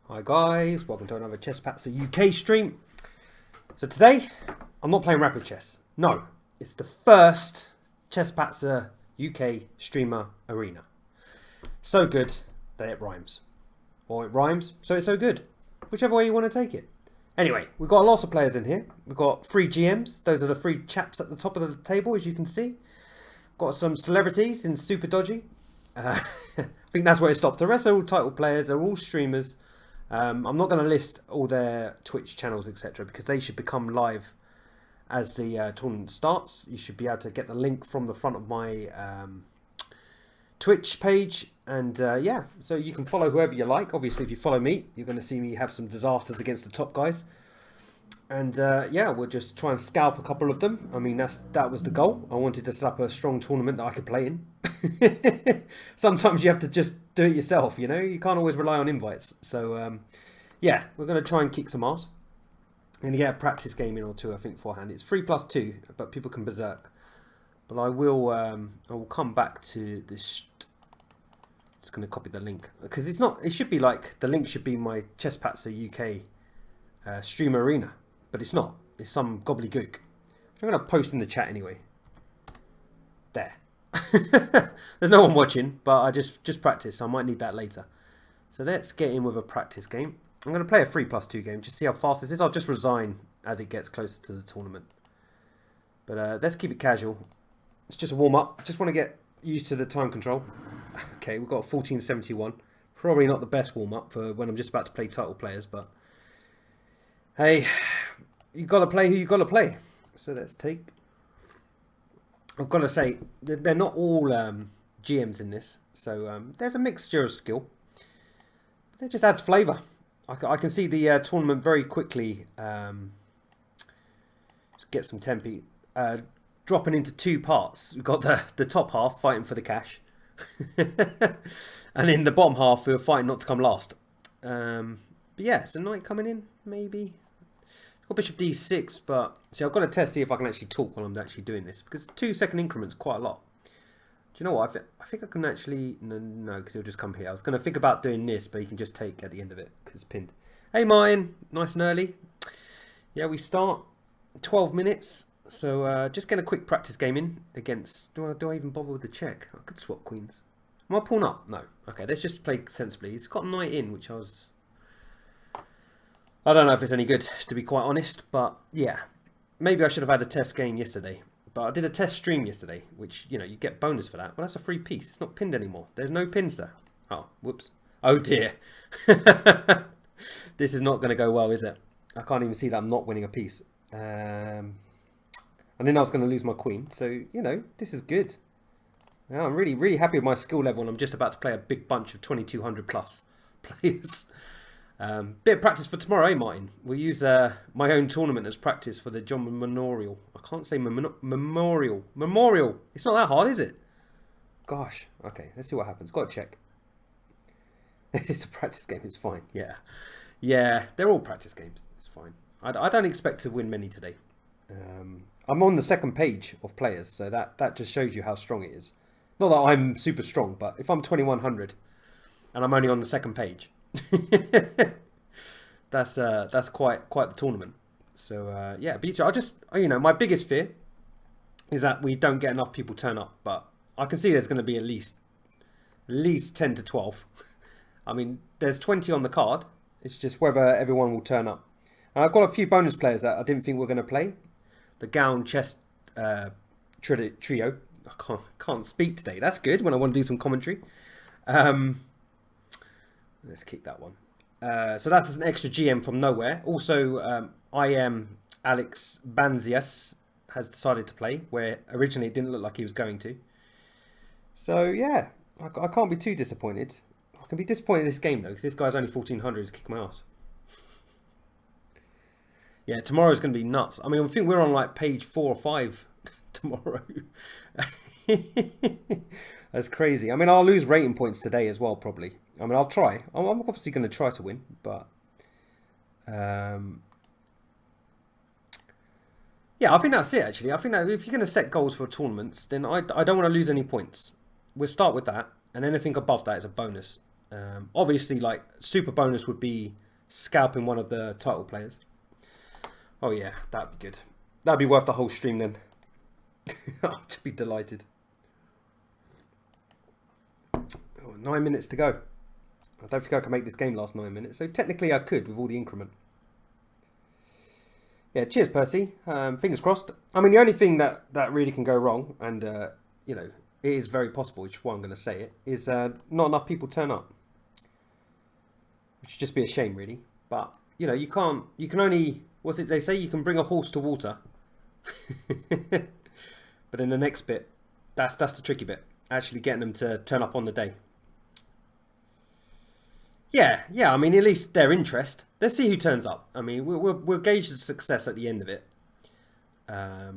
Hi guys, welcome to another ChesspatzerUK stream. So today, I'm not playing rapid chess. No, it's the first ChesspatzerUK Streamer Arena. So good that it rhymes. Or it rhymes, so it's so good. Whichever way you want to take it. Anyway, we've got lots of players in here. We've got 3 GMs. Those are the 3 chaps at the top of the table, as you can see. Got some celebrities in Super Dodgy. I think that's where it stopped. The rest are all title players. They're all streamers. I'm not going to list all their Twitch channels, etc., because they should become live as the tournament starts. You should be able to get the link from the front of my Twitch page. And yeah, so you can follow whoever you like. Obviously, if you follow me, you're going to see me have some disasters against the top guys. And yeah, we'll just try and scalp a couple of them. I mean, that was the goal. I wanted to set up a strong tournament that I could play in. Sometimes you have to just do it yourself, you know? You can't always rely on invites. So, yeah, we're going to try and kick some ass. I'm going to get a practice game in or two, I think, beforehand. It's 3+2, but people can berserk. But I will come back to this. Just going to copy the link. Because it's not, it should be like, the link should be my ChesspatzerUK Streamer Arena. But it's not. It's some gobbledygook. I'm going to post in the chat anyway. There. There's no one watching, but I just practice. So I might need that later. So let's get in with a practice game. I'm going to play a 3+2 game. Just see how fast this is. I'll just resign as it gets closer to the tournament. But let's keep it casual. It's just a warm-up. Just want to get used to the time control. Okay, we've got 1471. Probably not the best warm-up for when I'm just about to play title players, but hey, you got to play who you got to play. So let's take. I've got to say, they're not all GMs in this. So there's a mixture of skill. It just adds flavour. I can see the tournament very quickly get some tempi. Dropping into 2 parts. We've got the top half fighting for the cash. And in the bottom half, we were fighting not to come last. But yeah, so knight coming in, maybe. Got bishop d6, but see, I've got to test, see if I can actually talk while I'm actually doing this, because 2-second increments quite a lot. Do you know what? I think I can actually no, because it'll just come here. I was going to think about doing this, but you can just take at the end of it because it's pinned. Hey, Martin, nice and early. Yeah, we start 12 minutes, so just get a quick practice game in against. Do I even bother with the check? I could swap queens. Am I pawn up? No. Okay, let's just play sensibly. He's got knight in, which I don't know if it's any good, to be quite honest, but yeah. Maybe I should have had a test game yesterday. But I did a test stream yesterday, which, you know, you get bonus for that. But that's a free piece. It's not pinned anymore. There's no pins there. Oh, whoops. Oh, dear. This is not going to go well, is it? I can't even see that I'm not winning a piece. And then I was going to lose my queen. So, you know, this is good. Yeah, I'm really, really happy with my skill level. And I'm just about to play a big bunch of 2200 plus players. Bit of practice for tomorrow, eh, Martin? We'll use my own tournament as practice for the John Memorial. I can't say Memorial. Memorial. It's not that hard, is it? Gosh. Okay, let's see what happens. Got to check. It's a practice game. It's fine. Yeah. Yeah, they're all practice games. It's fine. I don't expect to win many today. I'm on the second page of players, so that just shows you how strong it is. Not that I'm super strong, but if I'm 2100 and I'm only on the second page, that's quite the tournament. So yeah, but I just, you know, my biggest fear is that we don't get enough people turn up, but I can see there's going to be at least 10 to 12. I mean, there's 20 on the card. It's just whether everyone will turn up. And I've got a few bonus players that I didn't think were going to play. The Gown Chess Trio. I can't speak today. That's good when I want to do some commentary. Let's kick that one. So that's an extra GM from nowhere. Also, I am Alex Banzias has decided to play, where originally it didn't look like he was going to. So yeah, I can't be too disappointed. I can be disappointed in this game though, because this guy's only 1400. He's kicking my ass. Yeah, tomorrow's going to be nuts. I mean, I think we're on like page 4 or 5 tomorrow. That's crazy. I mean, I'll lose rating points today as well, probably. I mean, I'll try. I'm obviously going to try to win, but yeah, I think that's it, actually. I think that if you're going to set goals for tournaments, then I don't want to lose any points. We'll start with that, and anything above that is a bonus. Obviously, like, super bonus would be scalping one of the title players. Oh yeah, that'd be good. That'd be worth the whole stream then. I'd be delighted. Oh, 9 minutes to go. I don't think I can make this game last 9 minutes. So technically I could with all the increment. Yeah, cheers, Percy. Fingers crossed. I mean, the only thing that really can go wrong, and, you know, it is very possible, which is why I'm going to say it, is not enough people turn up. Which would just be a shame, really. But, you know, you can only, what's it they say? You can bring a horse to water. But in the next bit, that's the tricky bit. Actually getting them to turn up on the day. Yeah, I mean, at least their interest. Let's see who turns up. I mean, we'll gauge the success at the end of it. But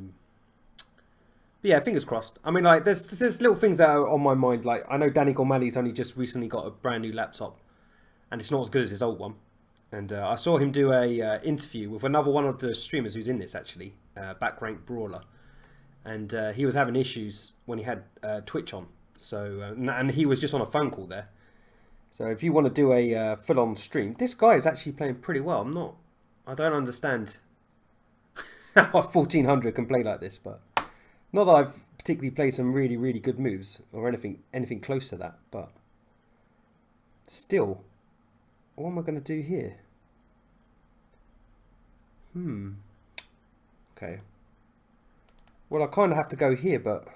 yeah, fingers crossed. I mean, like, there's little things that are on my mind. Like, I know Danny Gormali's only just recently got a brand new laptop, and it's not as good as his old one. And I saw him do a interview with another one of the streamers who's in this, actually, Back Rank Brawler, and he was having issues when he had Twitch on. So and he was just on a phone call there. So if you want to do a full-on stream, this guy is actually playing pretty well. I don't understand how 1400 can play like this, but not that I've particularly played some really, really good moves or anything close to that, but still, what am I going to do here? Okay. Well, I kind of have to go here, but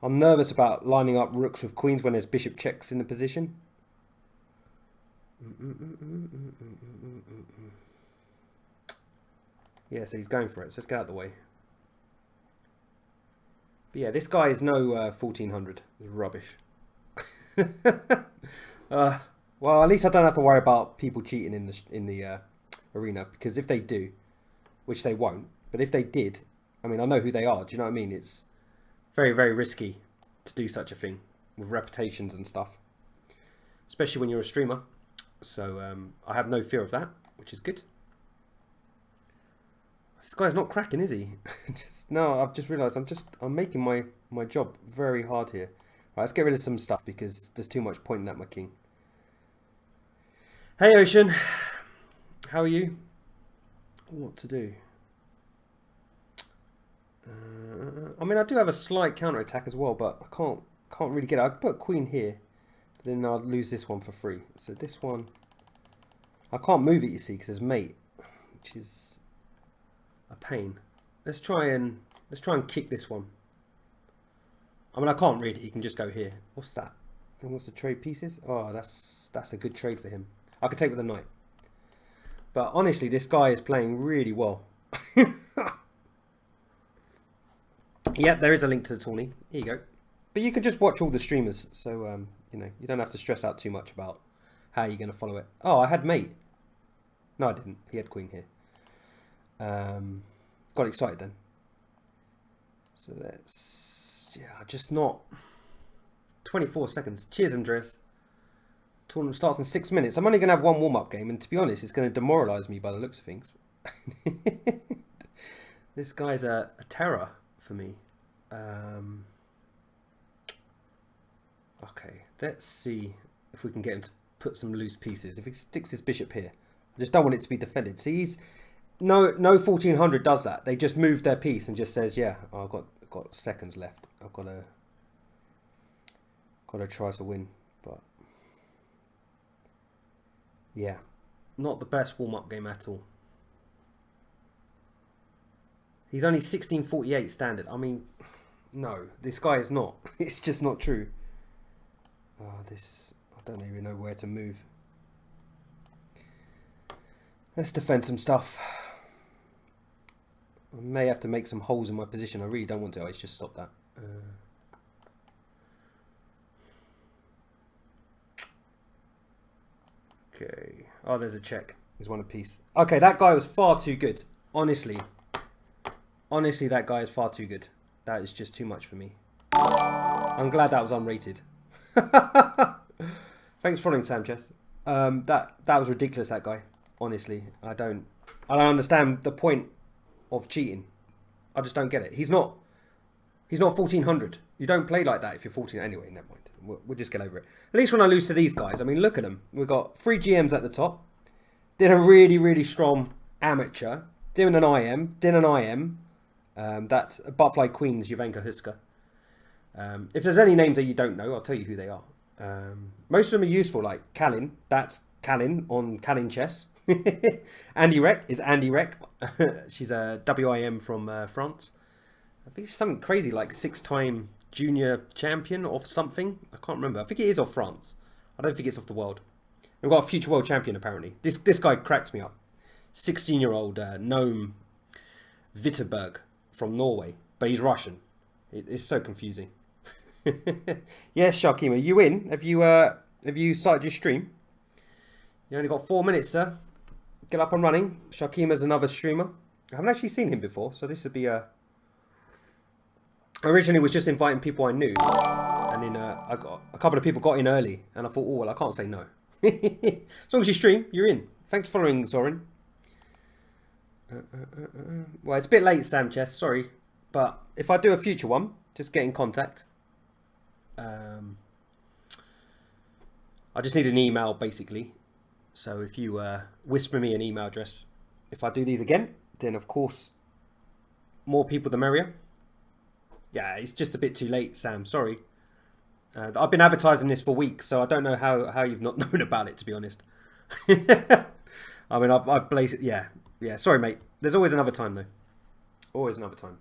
I'm nervous about lining up rooks with queens when there's bishop checks in the position. Yeah, so he's going for it. So let's get out of the way. But yeah, this guy is no 1400. It's rubbish. Well, at least I don't have to worry about people cheating in the arena, because if they do, which they won't, but if they did, I mean, I know who they are. Do you know what I mean? It's very, very risky to do such a thing with reputations and stuff, especially when you're a streamer. So I have no fear of that, which is good. This guy's not cracking, is he? No, I've just realised I'm making my job very hard here. Right, let's get rid of some stuff because there's too much pointing at my king. Hey Ocean, how are you? What to do? I mean, I do have a slight counter attack as well, but I can't really get it. I could put a queen here, but then I'll lose this one for free. So this one, I can't move it, you see, because there's mate, which is a pain. Let's try and kick this one. I mean, I can't really. He can just go here. What's that? He wants to trade pieces. Oh, that's a good trade for him. I could take with the knight. But honestly, this guy is playing really well. Yeah, there is a link to the tourney. Here you go. But you can just watch all the streamers, so you know, you don't have to stress out too much about how you're going to follow it. Oh, I had mate. No, I didn't. He had queen here. Got excited then. So that's, yeah, just not. 24 seconds. Cheers, Andreas. Tournament starts in 6 minutes. I'm only going to have one warm-up game, and to be honest, it's going to demoralise me by the looks of things. This guy's a terror for me. Okay, let's see if we can get him to put some loose pieces. If he sticks his bishop here, I just don't want it to be defended. See, he's no 1400 does that. They just move their piece and just says, yeah, I've got seconds left. I've got to try to win, but yeah, not the best warm-up game at all. He's only 1648 standard. I mean, no, this guy is not. It's just not true. I don't even know where to move. Let's defend some stuff. I may have to make some holes in my position. I really don't want to. Let's just stop that. Okay. Oh, there's a check. There's one apiece. Okay, that guy was far too good. Honestly, that guy is far too good. That is just too much for me. I'm glad that was unrated. Thanks for following, Sam Chess. That was ridiculous, that guy. Honestly, I don't understand the point of cheating. I just don't get it. He's not 1400. You don't play like that if you're 14. Anyway, never mind. We'll just get over it. At least when I lose to these guys, I mean, look at them. We've got 3 GMs at the top. Did a really, really strong amateur. Did an IM. Did an IM. That's Butterfly Queen's Jovanka Huska. If there's any names that you don't know, I'll tell you who they are. Most of them are useful, like Kalin. That's Kalin on Kalin Chess. Andy Rek is Andy Rek. She's a WIM from France. I think it's something crazy, like 6-time junior champion or something. I can't remember. I think it is off France. I don't think it's off the world. We've got a future world champion, apparently. This guy cracks me up. 16-year-old Noam Witterberg from Norway. But he's Russian. It's so confusing. Yes, Sharkima, you in? Have you started your stream? You only got 4 minutes, sir. Get up and running. Sharkima's another streamer. I haven't actually seen him before, so this would be a... Originally was just inviting people I knew, and then I got a couple of people got in early, and I thought, oh well, I can't say no. As long as you stream, you're in. Thanks for following, Zoran. Well, it's a bit late, Sam Chess. Sorry, but if I do a future one, just get in contact. I just need an email, basically. So if you whisper me an email address, if I do these again, then of course, more people the merrier. Yeah, it's just a bit too late, Sam. Sorry. I've been advertising this for weeks, so I don't know how you've not known about it, to be honest. I mean, I've blazed it. Yeah. Sorry, mate. There's always another time, though. Always another time.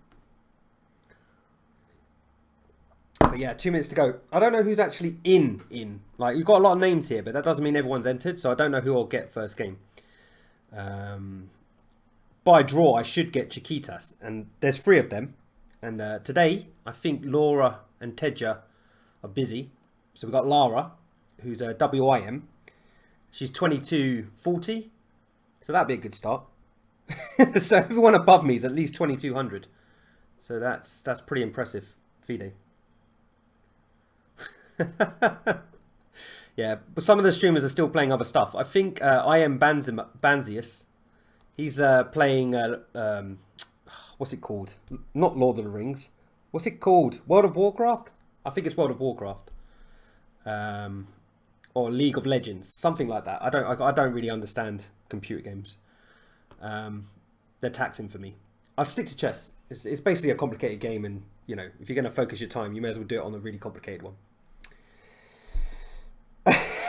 But yeah, 2 minutes to go. I don't know who's actually in. Like, you've got a lot of names here, but that doesn't mean everyone's entered, so I don't know who I'll get first game. By draw, I should get Chiquitas, and there's 3 of them. And today, I think Laura and Tedja are busy. So we've got Lara, who's a WIM. She's 2240. So that'd be a good start. So everyone above me is at least 2200. So that's pretty impressive, FIDE. Yeah, but some of the streamers are still playing other stuff. I think IM Banzius, he's playing... what's it called? Not Lord of the Rings. What's it called? World of Warcraft? I think it's World of Warcraft. Or League of Legends. Something like that. I don't really understand computer games. They're taxing for me. I'll stick to chess. It's basically a complicated game, and you know, if you're going to focus your time, you may as well do it on a really complicated one.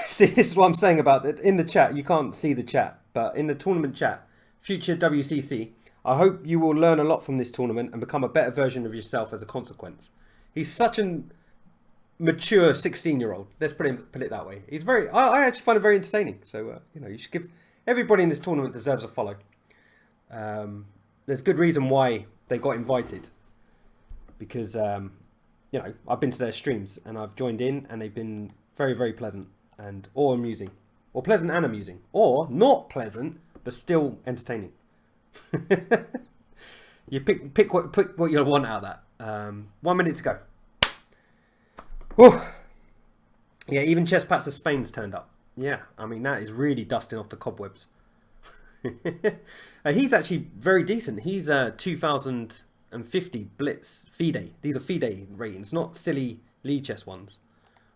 See, this is what I'm saying about it. In the chat, you can't see the chat, but in the tournament chat, future WCC, I hope you will learn a lot from this tournament and become a better version of yourself as a consequence. He's such an mature 16-year-old. Let's put it that way. He's very... I actually find it very entertaining. So, you know, you should give... Everybody in this tournament deserves a follow. There's good reason why they got invited. Because, you know, I've been to their streams and I've joined in and they've been very, very pleasant and or amusing. Or pleasant and amusing. Or not pleasant, but still entertaining. You pick what you'll want out of that. 1 minute to go. Whew. Yeah, even Chesspatzers Spain's turned up. Yeah, I mean, that is really dusting off the cobwebs. He's actually very decent. He's 2050 Blitz FIDE. These are FIDE ratings, not silly lichess ones.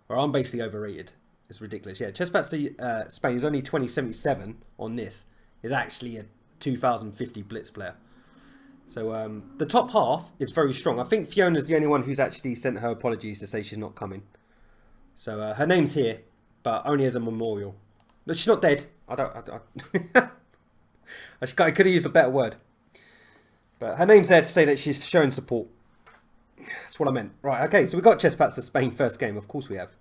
Or I'm basically overrated. It's ridiculous. Yeah, Chesspatzers Spain is only 2077 on this. Is actually a 2050 Blitz player. So the top half is very strong. I think Fiona's the only one who's actually sent her apologies to say she's not coming. So her name's here, but only as a memorial. No, she's not dead. I could have used a better word. But her name's there to say that she's showing support. That's what I meant. Right, okay, so we got Chesspatzers Spain first game. Of course we have.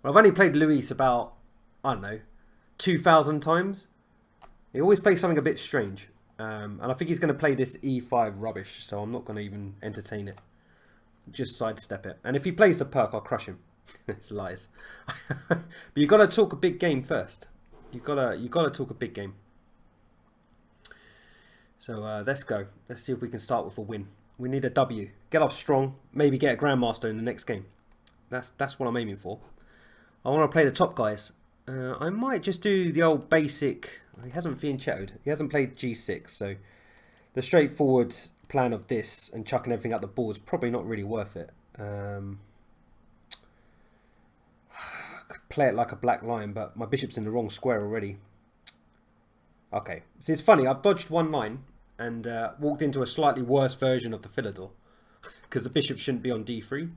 Well, I've only played Luis about, I don't know, 2,000 times. He always plays something a bit strange. And I think he's going to play this E5 rubbish, so I'm not going to even entertain it. Just sidestep it. And if he plays the perk, I'll crush him. It's lies. But you've got to talk a big game first. You've got to talk a big game. So let's go. Let's see if we can start with a win. We need a W. Get off strong. Maybe get a Grandmaster in the next game. That's what I'm aiming for. I want to play the top guys. I might just do the old basic... He hasn't fianchettoed. He hasn't played G6, so the straightforward plan of this and chucking everything out the board is probably not really worth it. play it like a black lion, but my bishop's in the wrong square already. Okay, see, it's funny. I've dodged one line and walked into a slightly worse version of the Philidor because the bishop shouldn't be on d3.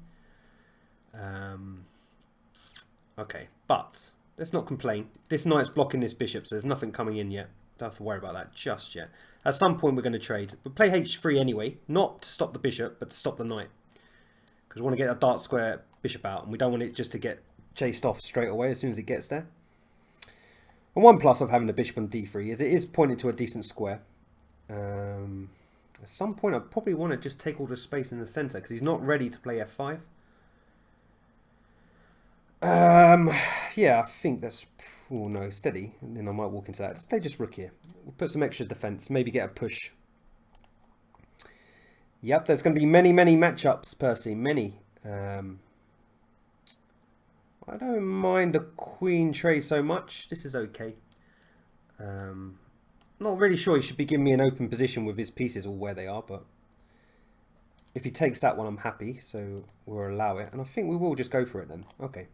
Okay, but let's not complain. This knight's blocking this bishop, so there's nothing coming in yet. Don't have to worry about that just yet. At some point, we're going to trade. But play h3 anyway, not to stop the bishop, but to stop the knight. Because we want to get a dark square bishop out, and we don't want it just to get chased off straight away as soon as it gets there. And one plus of having the bishop on d3 is it is pointing to a decent square. At some point, I probably want to just take all the space in the centre because he's not ready to play f5. Yeah, I think that's... Oh no, steady. And then I might walk into that. Let's play just rook here. We'll put some extra defence. Maybe get a push. Yep, there's going to be many, many matchups, Percy. Many. I don't mind the queen trade so much. This is okay. Not really sure he should be giving me an open position with his pieces or where they are, but if he takes that one, I'm happy. So we'll allow it. And I think we will just go for it then. Okay.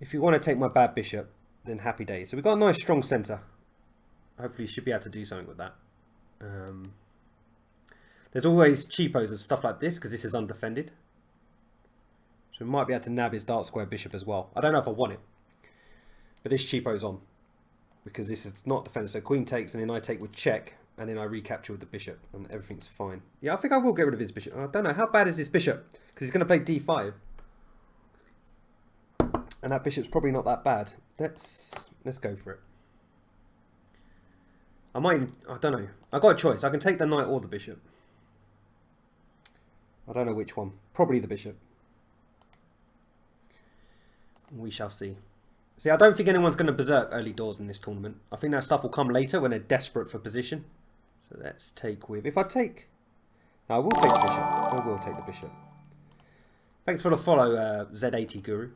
If you want to take my bad bishop, then happy days. So we've got a nice strong centre. Hopefully you should be able to do something with that. There's always cheapos of stuff like this because this is undefended. So we might be able to nab his dark square bishop as well. I don't know if I want it. But this cheapo's on. Because this is not defended. So queen takes and then I take with check. And then I recapture with the bishop. And everything's fine. Yeah, I think I will get rid of his bishop. I don't know. How bad is this bishop? Because he's going to play d5. And that bishop's probably not that bad. Let's go for it. I don't know. I got a choice. I can take the knight or the bishop. I don't know which one. Probably the bishop. We shall see. See, I don't think anyone's going to berserk early doors in this tournament. I think that stuff will come later when they're desperate for position. So let's take with... If I take... No, I will take the bishop. I will take the bishop. Thanks for the follow, Z80 Guru.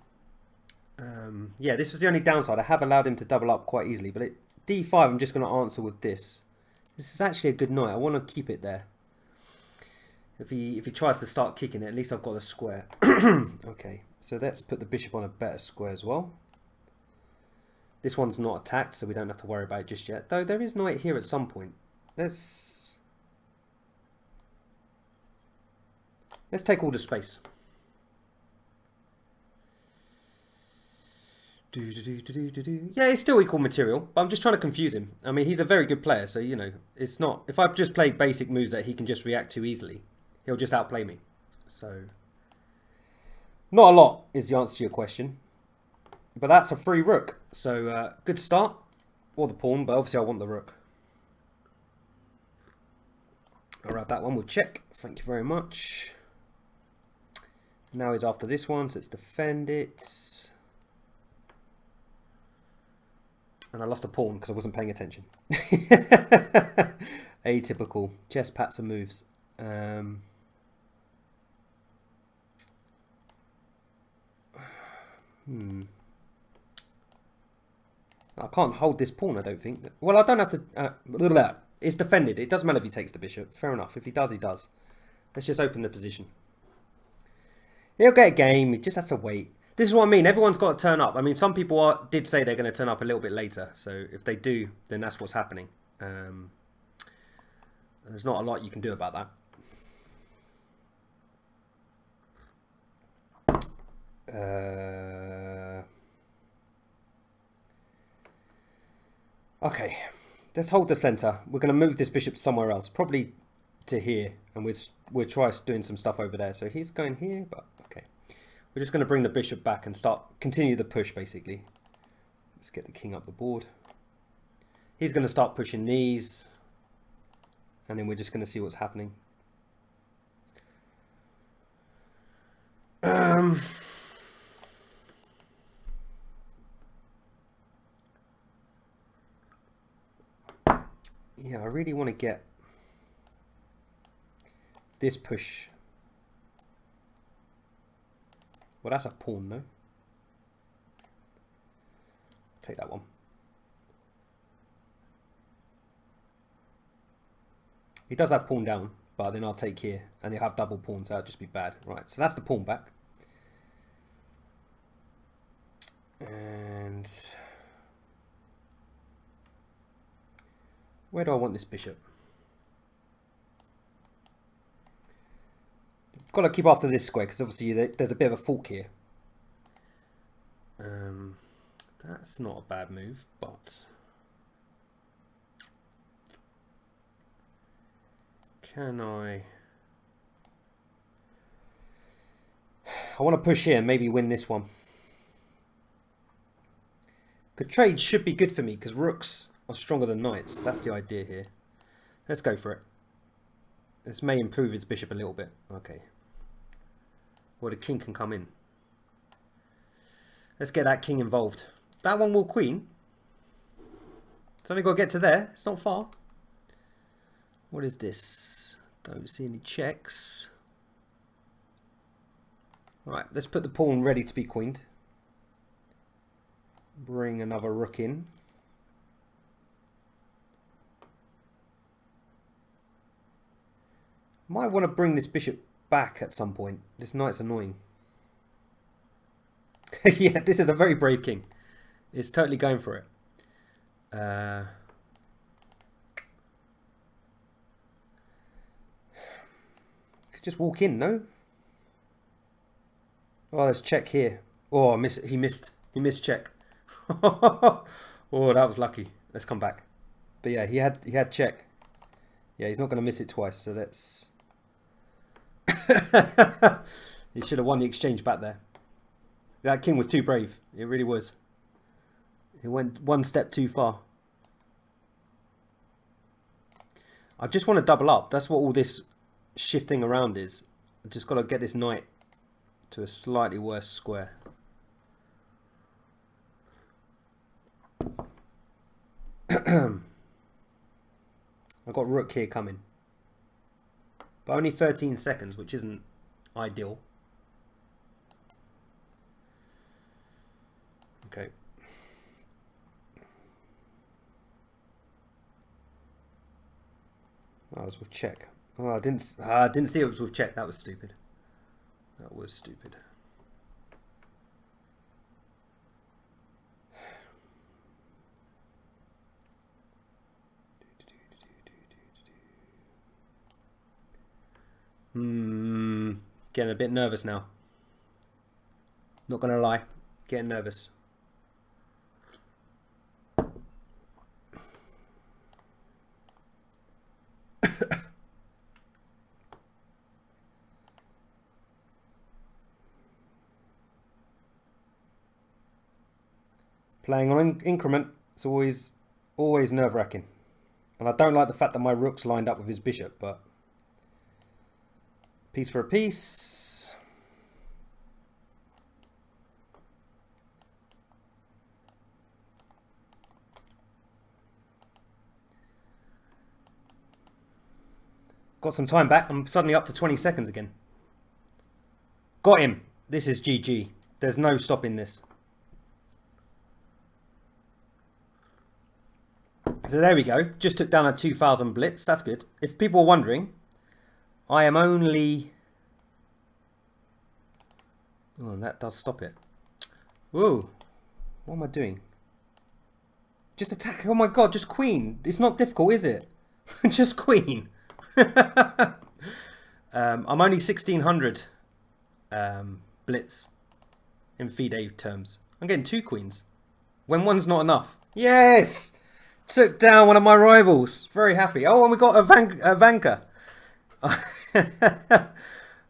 Yeah, this was the only downside. I have allowed him to double up quite easily, but d5 I'm just going to answer with this. This is actually a good knight. I want to keep it there. If he tries to start kicking it, at least I've got a square. Okay, so let's put the bishop on a better square as well. This one's not attacked, so we don't have to worry about it just yet. Though there is knight here at some point. Let's take all the space. Yeah, it's still equal material, but I'm just trying to confuse him. I mean, he's a very good player, so, you know, it's not... If I just play basic moves that he can just react to easily, he'll just outplay me. So, not a lot is the answer to your question. But that's a free rook. So, good start. Or the pawn, but obviously I want the rook. I'll have that one. We'll check. Thank you very much. Now he's after this one, so let's defend it. And I lost a pawn because I wasn't paying attention. Atypical. Chesspatzer moves. I can't hold this pawn, I don't think. Well, I don't have to... It's defended. It doesn't matter if he takes the bishop. Fair enough. If he does, he does. Let's just open the position. He'll get a game. He just has to wait. This is what I mean. Everyone's got to turn up. I mean, some people did say they're going to turn up a little bit later. So if they do, then that's what's happening. There's not a lot you can do about that. Okay. Let's hold the centre. We're going to move this bishop somewhere else. Probably to here. And we'll try doing some stuff over there. So he's going here, but okay. We're just going to bring the bishop back and continue the push, basically. Let's get the king up the board. He's going to start pushing these. And then we're just going to see what's happening. Yeah, I really want to get this push. Well, that's a pawn, no? Take that one. He does have pawn down, but then I'll take here, and he'll have double pawns, so that'll just be bad. Right, so that's the pawn back. And where do I want this bishop? Got to keep after this square because obviously there's a bit of a fork here. That's not a bad move, but can I want to push here and maybe win this one. The trade should be good for me because rooks are stronger than knights. That's the idea here. Let's go for it. This may improve its bishop a little bit. Okay. Well, the king can come in. Let's get that king involved. That one will queen. It's only got to get to there. It's not far. What is this? Don't see any checks. Right, let's put the pawn ready to be queened. Bring another rook in. Might want to bring this bishop back at some point. This knight's annoying. Yeah, this is a very brave king. It's totally going for it. Could just walk in, no? Oh, let's check here. Oh, he missed check. Oh, that was lucky. Let's come back. But yeah, he had check. Yeah, he's not going to miss it twice. So let's. He should have won the exchange back there. That king was too brave. It really was. He went one step too far. I just want to double up. That's what all this shifting around is. I just got to get this knight to a slightly worse square. I've got rook here coming. But only 13 seconds, which isn't ideal. Okay. Oh, it was with check. Oh, I didn't see it was with check. That was stupid. That was stupid. Getting a bit nervous now. Not gonna lie, getting nervous. Playing on increment, it's always nerve-wracking. And I don't like the fact that my rook's lined up with his bishop, but piece for a piece. Got some time back. I'm suddenly up to 20 seconds again. Got him. This is GG. There's no stopping this. So there we go. Just took down a 2000 blitz. That's good. If people are wondering, I am only... Oh, that does stop it. Whoa. What am I doing? Just attack. Oh my god, just queen. It's not difficult, is it? Just queen. I'm only 1600 blitz in FIDE terms. I'm getting 2 queens. When one's not enough. Yes! Took down one of my rivals. Very happy. Oh, and we got a Vanka.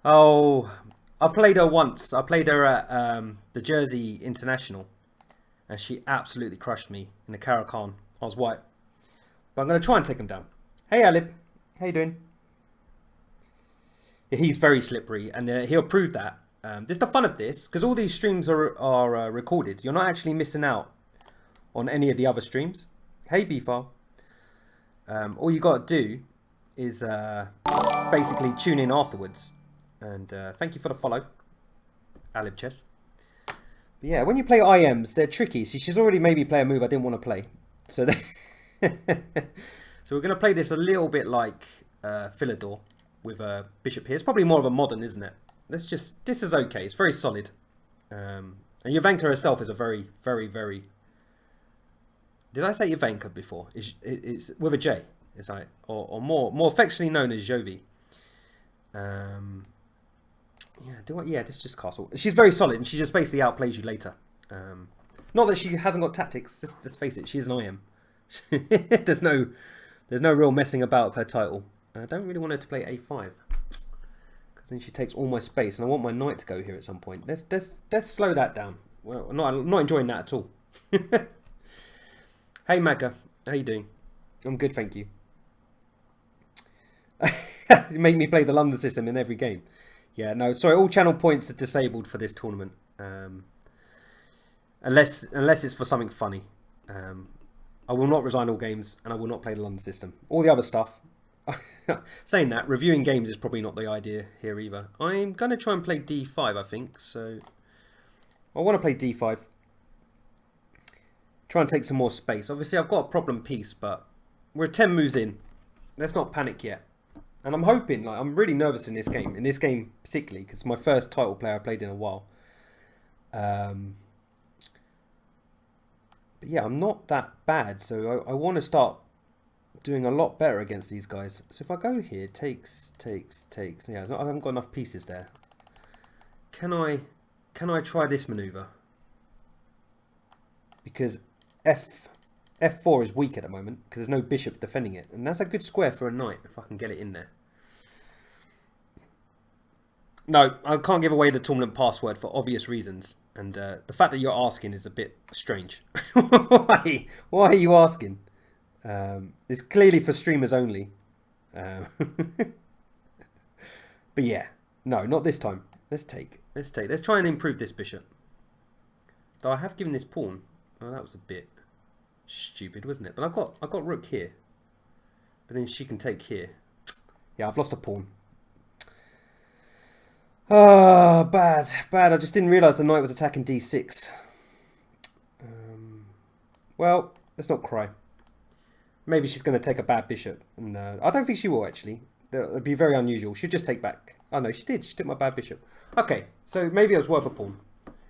Oh, I played her once. I played her at the Jersey International. And she absolutely crushed me in the Caracan. I was white. But I'm going to try and take him down. Hey, Alib. How you doing? He's very slippery. And he'll prove that. This is the fun of this. Because all these streams are recorded. You're not actually missing out on any of the other streams. Hey, B-File. All you got to do is basically tune in afterwards. And thank you for the follow, Alib Chess. But yeah, when you play IMs, they're tricky. See, she's already made me play a move I didn't want to play. So, so we're going to play this a little bit like Philidor with a bishop here. It's probably more of a modern, isn't it? This is okay. It's very solid. And And Ivanka herself is a very, very, very... Did I say Ivanka before? It's with a J. It's like, or more affectionately known as Jovi. Yeah, this is just castle. She's very solid, and she just basically outplays you later. Not that she hasn't got tactics. Let's face it, she's an IM. There's no real messing about with her title. I don't really want her to play A5 because then she takes all my space, and I want my knight to go here at some point. Let's slow that down. Well, I'm not enjoying that at all. Hey Magga, how you doing? I'm good, thank you. You make me play the London system in every game. Yeah, no, sorry, all channel points are disabled for this tournament. Unless it's for something funny. I will not resign all games, and I will not play the London system. All the other stuff. Saying that, reviewing games is probably not the idea here either. I'm going to try and play D5, I think. So I want to play D5. Try and take some more space. Obviously, I've got a problem piece, but we're 10 moves in. Let's not panic yet. And I'm hoping, like, I'm really nervous in this game. In this game particularly, because it's my first title player I played in a while. But yeah, I'm not that bad. So I want to start doing a lot better against these guys. So if I go here, takes. Yeah, I haven't got enough pieces there. Can I try this maneuver? Because F4 is weak at the moment because there's no bishop defending it, and that's a good square for a knight if I can get it in there. No, I can't give away the tournament password for obvious reasons, and the fact that you're asking is a bit strange. Why are you asking? It's clearly for streamers only. But yeah, no, not this time. Let's try and improve this bishop. Though I have given this pawn. Oh, that was a bit stupid, wasn't it? But I've got rook here. But then she can take here. Yeah, I've lost a pawn. Oh, bad. I just didn't realise the knight was attacking d6. Well, let's not cry. Maybe she's going to take a bad bishop. And I don't think she will, actually. That would be very unusual. She'd just take back. Oh, no, she did. She took my bad bishop. Okay, so maybe it was worth a pawn.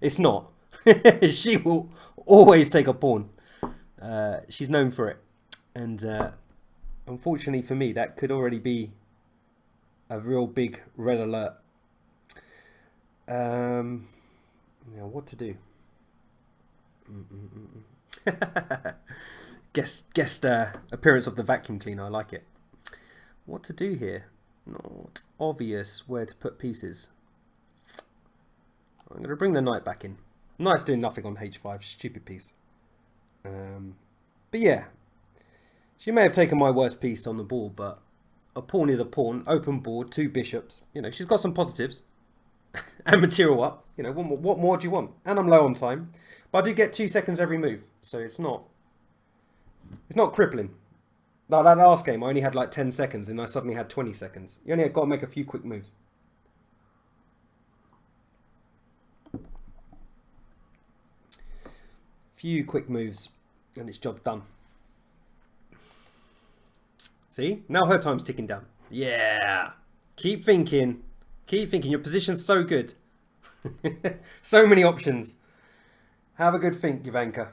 It's not. She will always take a pawn. She's known for it. And unfortunately for me, that could already be a real big red alert. Now, what to do? Guest appearance of the vacuum cleaner. I like it. What to do here? Not obvious where to put pieces. I'm going to bring the knight back in. Knight's doing nothing on h5. Stupid piece. But yeah. She may have taken my worst piece on the board, but a pawn is a pawn. Open board, 2 bishops. You know, she's got some positives. And material up. You know, what more do you want? And I'm low on time. But I do get 2 seconds every move. So it's not crippling. Like that last game, I only had like 10 seconds and I suddenly had 20 seconds. You only got to make a few quick moves. Few quick moves and it's job done. See? Now her time's ticking down. Yeah. Keep thinking. Keep thinking. Your position's so good. So many options. Have a good think, Ivanka.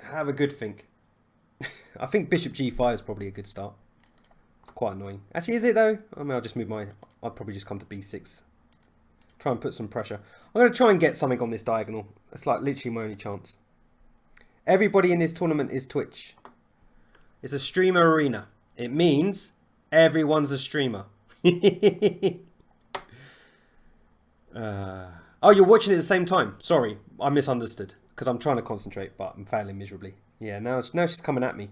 Have a good think. I think bishop g5 is probably a good start. It's quite annoying. Actually, is it though? I mean, I'll just move my... I'll probably just come to b6. Try and put some pressure. I'm going to try and get something on this diagonal. That's like literally my only chance. Everybody in this tournament is Twitch. It's a streamer arena. It means everyone's a streamer. Oh, you're watching it at the same time. Sorry, I misunderstood. Because I'm trying to concentrate, but I'm failing miserably. Yeah, now she's coming at me.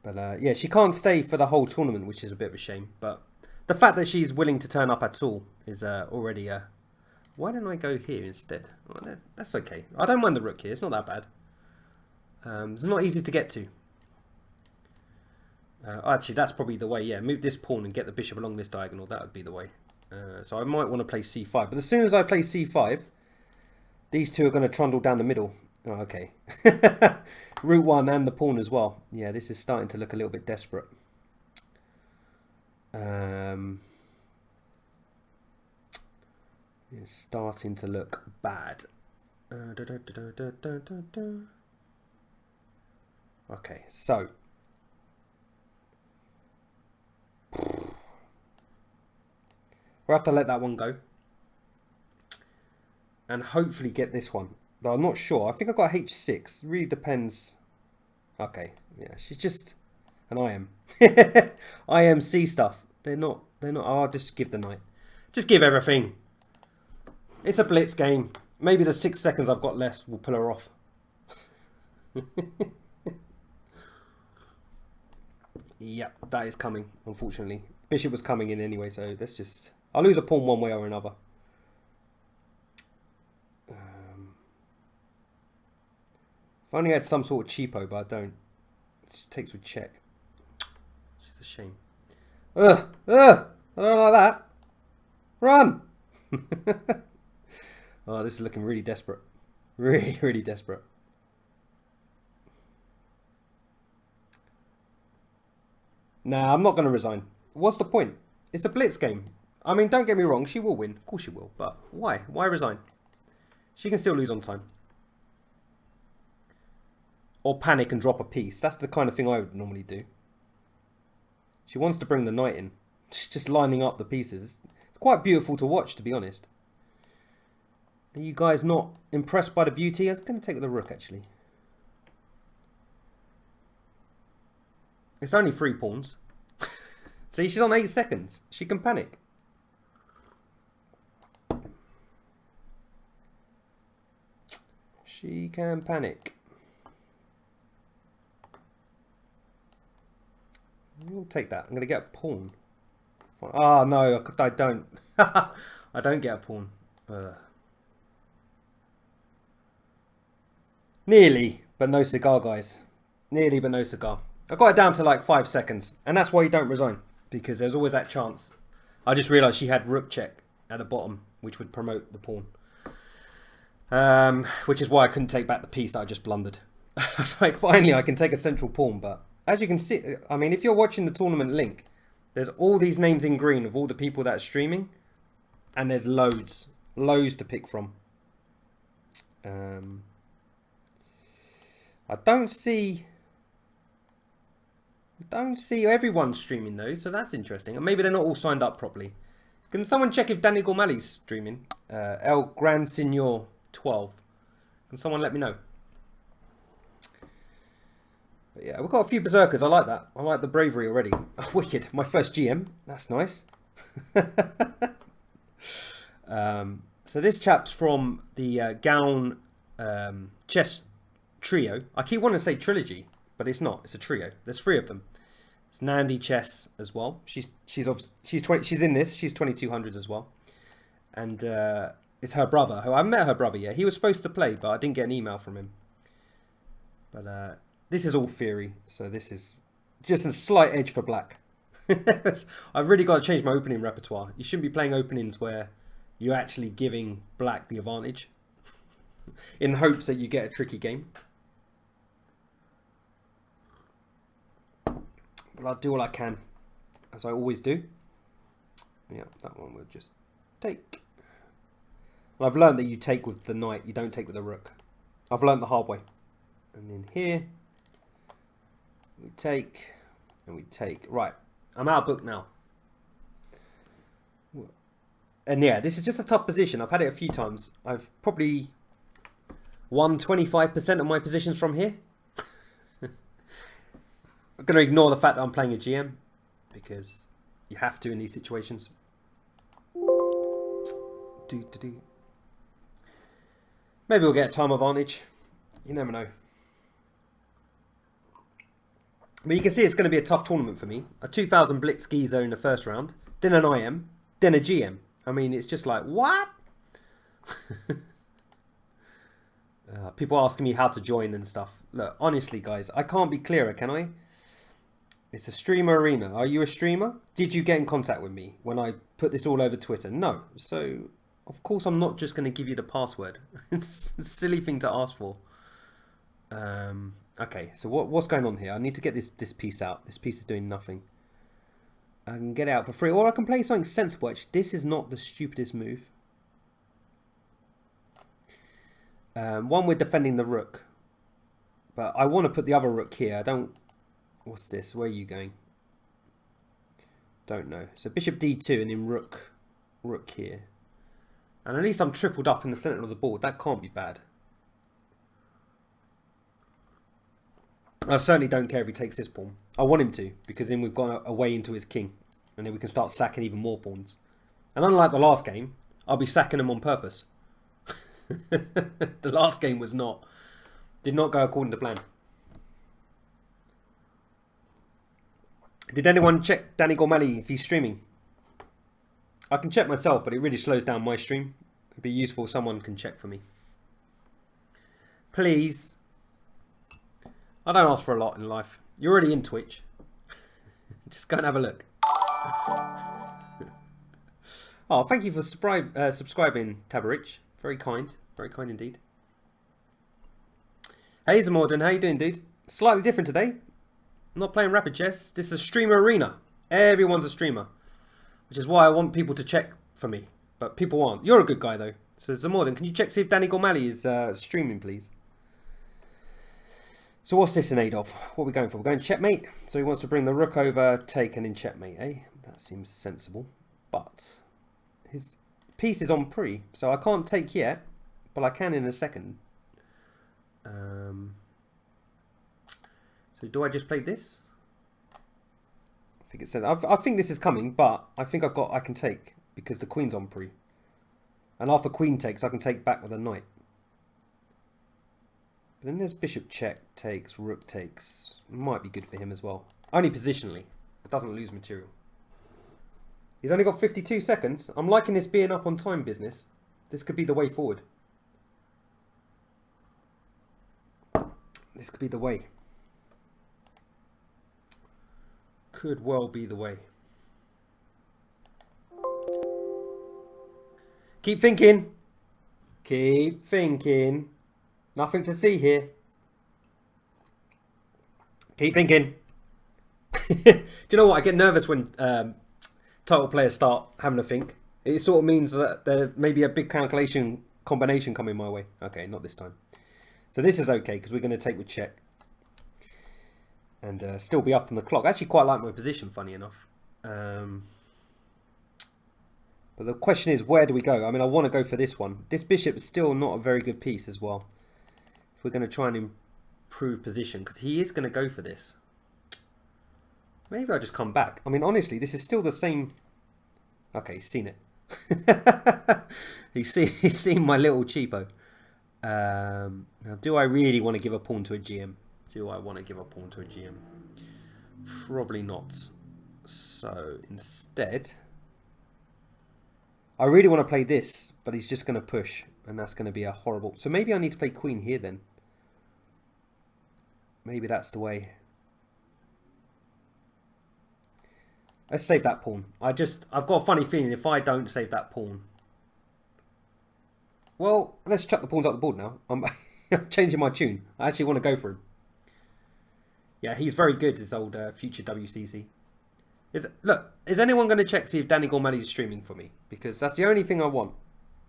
But yeah, she can't stay for the whole tournament, which is a bit of a shame. But the fact that she's willing to turn up at all is already a... Why didn't I go here instead? Well, that's okay. I don't mind the rook here. It's not that bad. It's not easy to get to. Actually, that's probably the way. Yeah, move this pawn and get the bishop along this diagonal. That would be the way. So I might want to play c5. But as soon as I play c5, these two are going to trundle down the middle. Oh, okay. Route 1 and the pawn as well. Yeah, this is starting to look a little bit desperate. It's starting to look bad. Okay, so we'll have to let that one go. And hopefully get this one. Though I'm not sure. I think I got H6. It really depends. Okay, yeah, she's just an IM. IMC stuff. They're not. Oh, I'll just give the knight. Just give everything. It's a blitz game. Maybe the 6 seconds I've got left will pull her off. Yep, that is coming, unfortunately. Bishop was coming in anyway, so let's just... I'll lose a pawn one way or another. If I only had some sort of cheapo, but I don't. It just takes with check. Which is a shame. I don't like that. Run! Oh, this is looking really desperate. Really, really desperate. Nah, I'm not going to resign. What's the point? It's a blitz game. I mean, don't get me wrong. She will win. Of course she will. But why? Why resign? She can still lose on time. Or panic and drop a piece. That's the kind of thing I would normally do. She wants to bring the knight in. She's just lining up the pieces. It's quite beautiful to watch, to be honest. Are you guys not impressed by the beauty? I was going to take the rook, actually. It's only 3 pawns. See, she's on 8 seconds. She can panic. She can panic. We'll take that. I'm going to get a pawn. Oh, no, I don't. I don't get a pawn. Nearly, but no cigar, guys. Nearly, but no cigar. I got it down to like 5 seconds. And that's why you don't resign. Because there's always that chance. I just realised she had rook check at the bottom, which would promote the pawn. Which is why I couldn't take back the piece that I just blundered. I was like, finally, I can take a central pawn. But as you can see, I mean, if you're watching the tournament link, there's all these names in green of all the people that are streaming. And there's loads to pick from. I don't see everyone streaming though, so that's interesting. And maybe they're not all signed up properly. Can someone check if Danny Gormali's streaming? El Grand Senor 12. Can someone let me know? But yeah, we've got a few berserkers. I like that. I like the bravery already. Oh, wicked. My first GM. That's nice. So this chap's from the Gown Chess Trio. I keep wanting to say trilogy, but it's not. It's a trio. There's 3 of them. It's Nandi Chess as well. She's in this. She's 2200 as well. And it's her brother. Who I met her brother. Yeah, he was supposed to play, but I didn't get an email from him. But this is all theory, so this is just a slight edge for black. I've really got to change my opening repertoire. You shouldn't be playing openings where you're actually giving black the advantage in hopes that you get a tricky game. But I'll do all I can, as I always do. Yeah, that one we'll just take. And I've learned that you take with the knight, you don't take with the rook. I've learned the hard way. And then here, we take, and we take. Right, I'm out of book now. And yeah, this is just a tough position. I've had it a few times. I've probably won 25% of my positions from here. I'm going to ignore the fact that I'm playing a GM, because you have to in these situations. Maybe we'll get a time advantage. You never know. But you can see it's going to be a tough tournament for me. A 2000 Blitz Giza in the first round, then an IM, then a GM. I mean, it's just like, what? People asking me how to join and stuff. Look, honestly, guys, I can't be clearer, can I? It's a streamer arena. Are you a streamer? Did you get in contact with me when I put this all over Twitter? No. So, of course, I'm not just going to give you the password. It's a silly thing to ask for. Okay, so what's going on here? I need to get this piece out. This piece is doing nothing. I can get it out for free. Or I can play something sensible. Actually, this is not the stupidest move. One, we're defending the rook. But I want to put the other rook here. I don't... What's this? Where are you going? Don't know. So bishop d2 and then rook here. And at least I'm tripled up in the centre of the board. That can't be bad. I certainly don't care if he takes this pawn. I want him to, because then we've gone away into his king. And then we can start sacking even more pawns. And unlike the last game, I'll be sacking them on purpose. The last game did not go according to plan. Did anyone check Danny Gormally if he's streaming? I can check myself, but it really slows down my stream. It'd be useful if someone can check for me. Please. I don't ask for a lot in life. You're already in Twitch. Just go and have a look. Oh, thank you for subscribing, Tabarich. Very kind indeed. Hey Zamorden, how you doing, dude? Slightly different today. I'm not playing rapid chess. This is a streamer arena. Everyone's a streamer, which is why I want people to check for me. But people aren't. You're a good guy though. So Zamorden, can you check see if Danny Gormally is streaming, please? So what's this in aid of? What are we going for? We're going checkmate. So he wants to bring the rook over, take and in checkmate, eh? That seems sensible. But his piece is on pre, so I can't take yet, but I can in a second. So do I just play this? I think it says I think this is coming, but I think I can take because the queen's on pre. And after queen takes, I can take back with a knight. But then there's bishop check takes, rook takes. Might be good for him as well. Only positionally. It doesn't lose material. He's only got 52 seconds. I'm liking this being up on time business. This could be the way forward. This could be the way. Could well be the way. Keep thinking. Keep thinking. Nothing to see here. Keep thinking. Do you know what? I get nervous when title players start having to think. It sort of means that there may be a big combination coming my way. Okay, not this time. So this is okay because we're going to take with check. And still be up on the clock. I actually quite like my position, funny enough. But the question is, where do we go? I mean, I want to go for this one. This bishop is still not a very good piece as well. If we're going to try and improve position, because he is going to go for this. Maybe I'll just come back. I mean, honestly, this is still the same. Okay, he's seen it. he's seen my little cheapo. Now, do I really want to give a pawn to a GM? Do I want to give a pawn to a GM? Probably not. So instead, I really want to play this, but he's just going to push, and that's going to be a horrible. So maybe I need to play queen here then. Maybe that's the way. Let's save that pawn. I've got a funny feeling if I don't save that pawn. Well, let's chuck the pawns up the board now. I'm changing my tune. I actually want to go for him. Yeah, he's very good, this old future WCC. Look, is anyone going to check see if Danny Gormally is streaming for me? Because that's the only thing I want.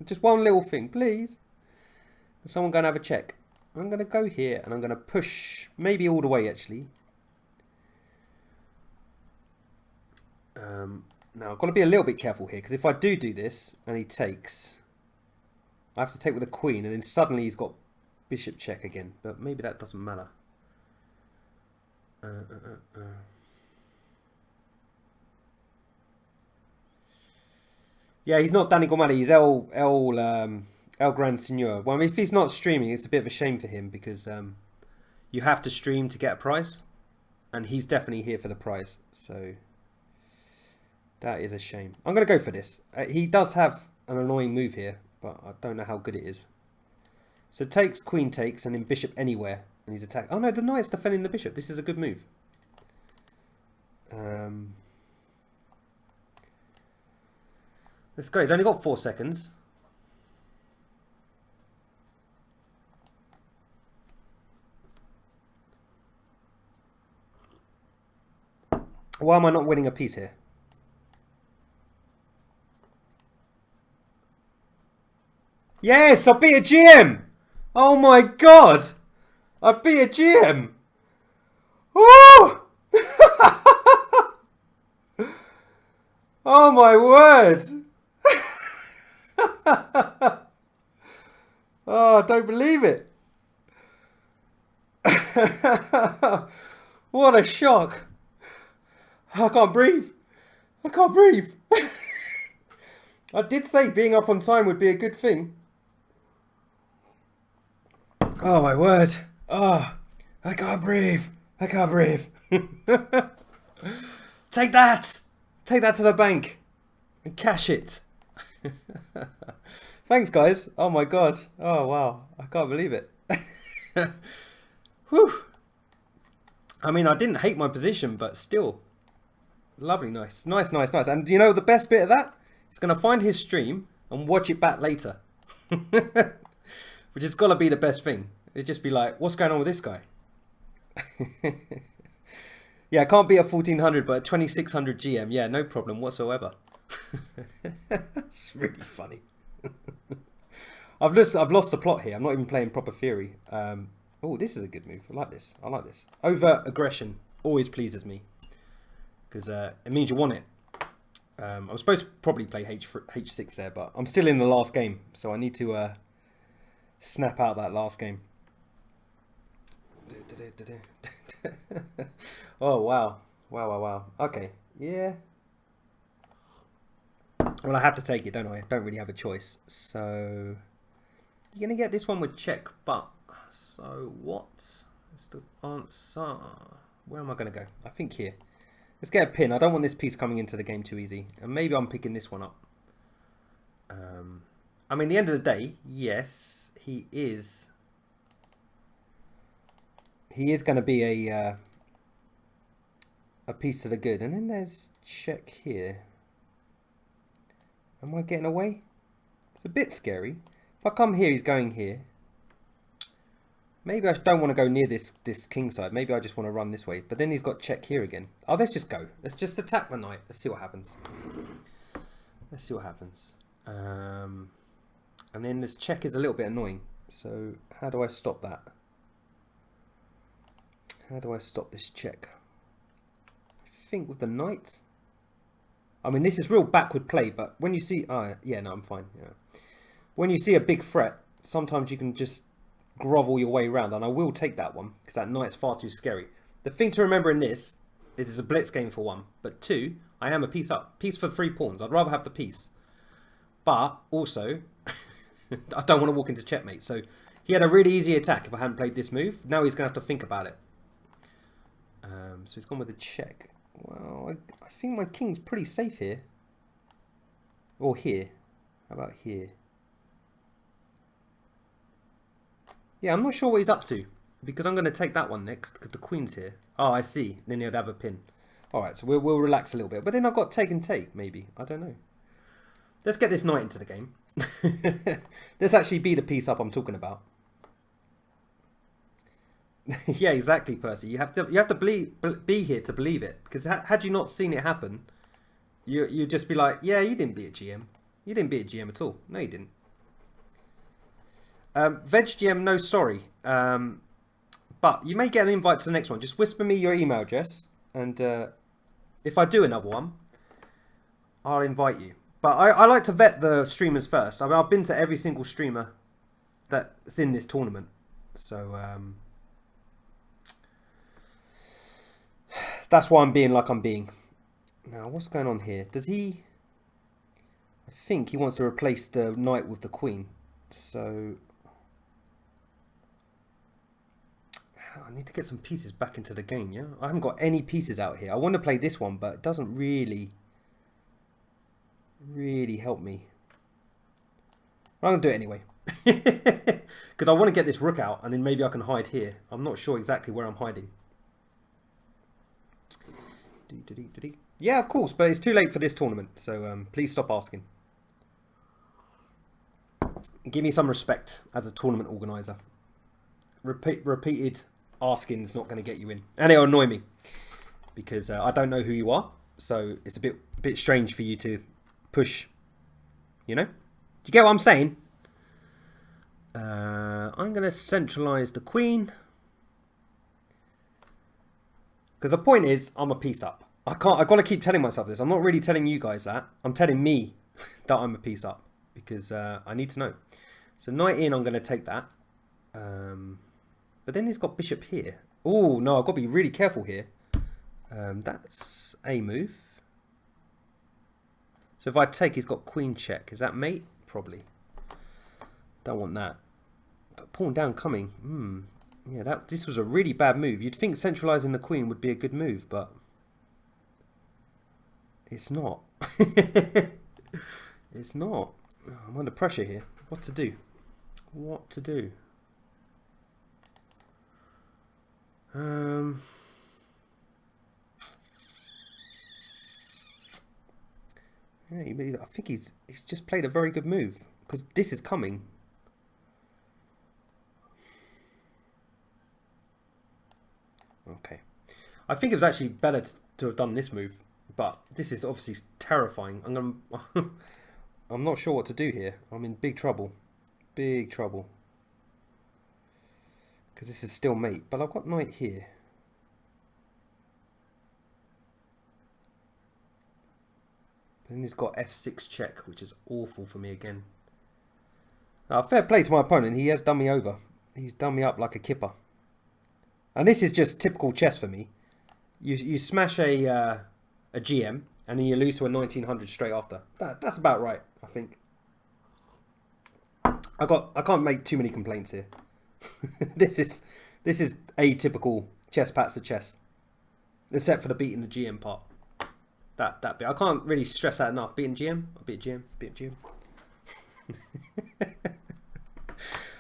Just one little thing, please. Is someone going to have a check? I'm going to go here and I'm going to push maybe all the way, actually. Now, I've got to be a little bit careful here, because if I do this and he takes, I have to take with a queen, and then suddenly he's got bishop check again. But maybe that doesn't matter. Yeah, he's not Danny Gormally. He's El Grand Seigneur. Well, I mean, if he's not streaming, it's a bit of a shame for him, because you have to stream to get a prize, and he's definitely here for the prize. So that is a shame. I'm going to go for this. He does have an annoying move here, but I don't know how good it is. So takes, queen takes, and then bishop anywhere. And he's attacked. Oh no, the knight's defending the bishop. This is a good move. Let's go. He's only got 4 seconds. Why am I not winning a piece here? Yes, I beat a GM! Oh my god! I beat a GM! Woo! Oh my word! Oh, I don't believe it. What a shock. I can't breathe. I can't breathe. I did say being up on time would be a good thing. Oh my word. Oh, I can't breathe. I can't breathe. Take that. Take that to the bank and cash it. Thanks, guys. Oh my god. Oh wow. I can't believe it. Whew. I mean, I didn't hate my position, but still. Lovely, nice. Nice, nice, nice. And you know the best bit of that? He's going to find his stream and watch it back later. Which has got to be the best thing. It'd just be like, what's going on with this guy? Yeah, I can't beat a 1400, but a 2600 GM. Yeah, no problem whatsoever. It's really funny. I've lost the plot here. I'm not even playing proper theory. Oh, this is a good move. I like this. I like this. Over aggression always pleases me. Because it means you want it. I'm supposed to probably play H6 there, but I'm still in the last game. So I need to snap out that last game. Oh, wow. Wow, wow, wow. Okay. Yeah. Well, I have to take it, don't I? I don't really have a choice. So you're going to get this one with check, but... So what is the answer? Where am I going to go? I think here. Let's get a pin. I don't want this piece coming into the game too easy. And maybe I'm picking this one up. I mean, at the end of the day, yes, he is. He is going to be a piece to the good. And then there's check here. Am I getting away? It's a bit scary. If I come here, he's going here. Maybe I don't want to go near this king side. Maybe I just want to run this way. But then he's got check here again. Oh, let's just go. Let's just attack the knight. Let's see what happens. Let's see what happens. And then this check is a little bit annoying. So how do I stop that? How do I stop this check? I think with the knight. I mean, this is real backward play. But when you see... Oh, yeah, no, I'm fine. Yeah. When you see a big threat, sometimes you can just... grovel your way around, and I will take that one because that knight's far too scary. The thing to remember in this is it's a blitz game for one, but two, I am a piece up. Piece for 3 pawns. I'd rather have the piece. But also, I don't want to walk into checkmate. So he had a really easy attack if I hadn't played this move. Now he's going to have to think about it. So he's gone with a check. Well, I think my king's pretty safe here. Or here. How about here? Yeah, I'm not sure what he's up to, because I'm going to take that one next, because the queen's here. Oh, I see. Then he'll have a pin. Alright, so we'll relax a little bit. But then I've got take and take, maybe. I don't know. Let's get this knight into the game. Let's actually be the piece up I'm talking about. Yeah, exactly, Percy. You have to be here to believe it. Because had you not seen it happen, you'd just be like, yeah, you didn't beat a GM. You didn't beat a GM at all. No, you didn't. Veg GM, no sorry. But you may get an invite to the next one. Just whisper me your email address. And if I do another one, I'll invite you. But I like to vet the streamers first. I mean, I've been to every single streamer that's in this tournament. So that's why I'm being like I'm being. Now, what's going on here? Does he... I think he wants to replace the knight with the queen. So... I need to get some pieces back into the game, yeah? I haven't got any pieces out here. I want to play this one, but it doesn't really help me. I'm going to do it anyway. Because I want to get this rook out, and then maybe I can hide here. I'm not sure exactly where I'm hiding. Yeah, of course, but it's too late for this tournament, so please stop asking. Give me some respect as a tournament organizer. Repeated asking is not going to get you in, and it'll annoy me because I don't know who you are, so it's a bit strange for you to push. You know? Do you get what I'm saying? I'm going to centralise the queen. Because the point is, I'm a piece up. I've got to keep telling myself this. I'm not really telling you guys that. I'm telling me that I'm a piece up. Because I need to know. So knight in, I'm going to take that. But then he's got bishop here. Oh, no, I've got to be really careful here. That's a move. So if I take, he's got queen check. Is that mate? Probably. Don't want that. But pawn down coming. Yeah, this was a really bad move. You'd think centralising the queen would be a good move, but it's not. It's not. Oh, I'm under pressure here. What to do? What to do? Yeah, I think he's just played a very good move because this is coming. Okay, I think it was actually better to have done this move, but this is obviously terrifying. I'm not sure what to do here. I'm in big trouble, because this is still mate. But I've got knight here. But then he's got f6 check, which is awful for me again. Now, fair play to my opponent. He has done me over. He's done me up like a kipper. And this is just typical chess for me. You smash a GM and then you lose to a 1900 straight after. That's about right, I think. I can't make too many complaints here. This is atypical Chesspatzer chess, except for the beating the GM part. That bit I can't really stress that enough. Beating GM, I beat GM, beat GM.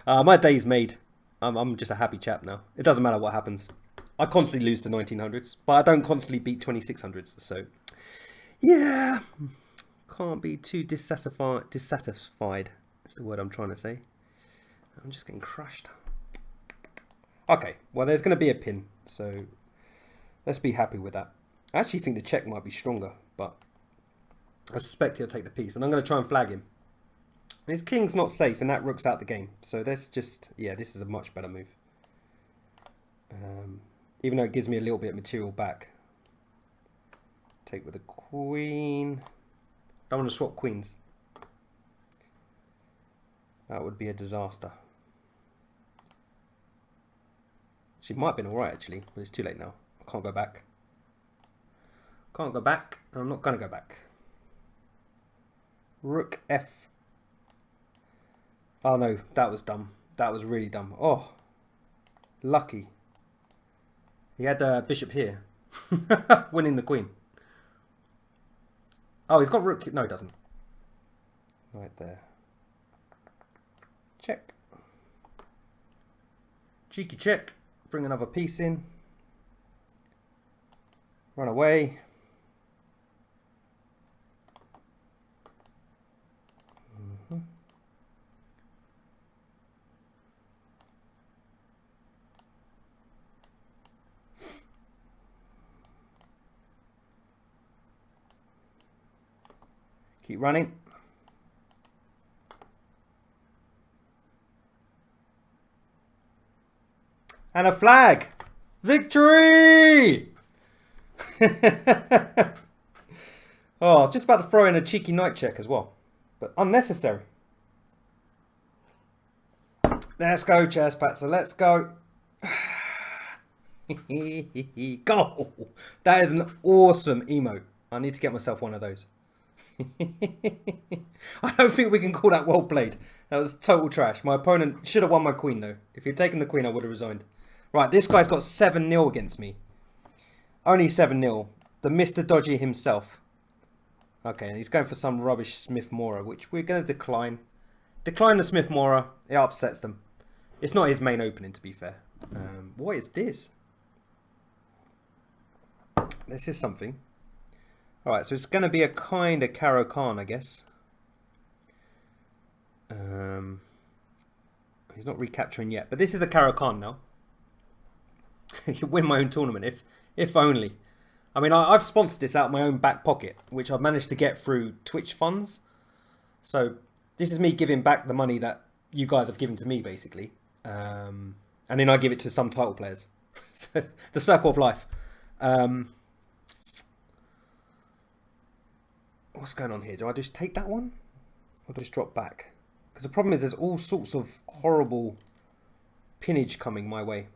My day's made. I'm just a happy chap now. It doesn't matter what happens. I constantly lose to 1900s, but I don't constantly beat 2600s. So, yeah, can't be too dissatisfied. That's the word I'm trying to say. I'm just getting crushed. Okay, well, there's going to be a pin, so let's be happy with that. I actually think the check might be stronger, but I suspect he'll take the piece, and I'm going to try and flag him. His king's not safe, and that rook's out the game. So that's just, yeah, this is a much better move. Even though it gives me a little bit of material back. Take with the queen. Don't want to swap queens. That would be a disaster. She might have been alright, actually, but it's too late now. I can't go back. Can't go back. I'm not going to go back. Rook F. Oh no, that was dumb. That was really dumb. Oh, lucky. He had bishop here. Winning the queen. Oh, he's got rook. No, he doesn't. Right there. Check. Cheeky check. Bring another piece in. Run away. Keep running. And a flag. Victory! Oh, I was just about to throw in a cheeky knight check as well. But unnecessary. Let's go, Chesspatzer. Let's go. Go! That is an awesome emote. I need to get myself one of those. I don't think we can call that well played. That was total trash. My opponent should have won my queen though. If he'd taken the queen, I would have resigned. Right, this guy's got 7-0 against me. Only 7-0. The Mr. Dodgy himself. Okay, and he's going for some rubbish Smith-Morra, which we're going to decline. Decline the Smith-Morra. It upsets them. It's not his main opening, to be fair. What is this? This is something. Alright, so it's going to be a kind of Caro Khan, I guess. He's not recapturing yet, but this is a Caro Khan now. I can win my own tournament, if only. I mean, I've sponsored this out of my own back pocket, which I've managed to get through Twitch funds. So this is me giving back the money that you guys have given to me, basically. And then I give it to some title players. So, the circle of life. What's going on here? Do I just take that one? Or do I just drop back? Because the problem is there's all sorts of horrible pinnage coming my way.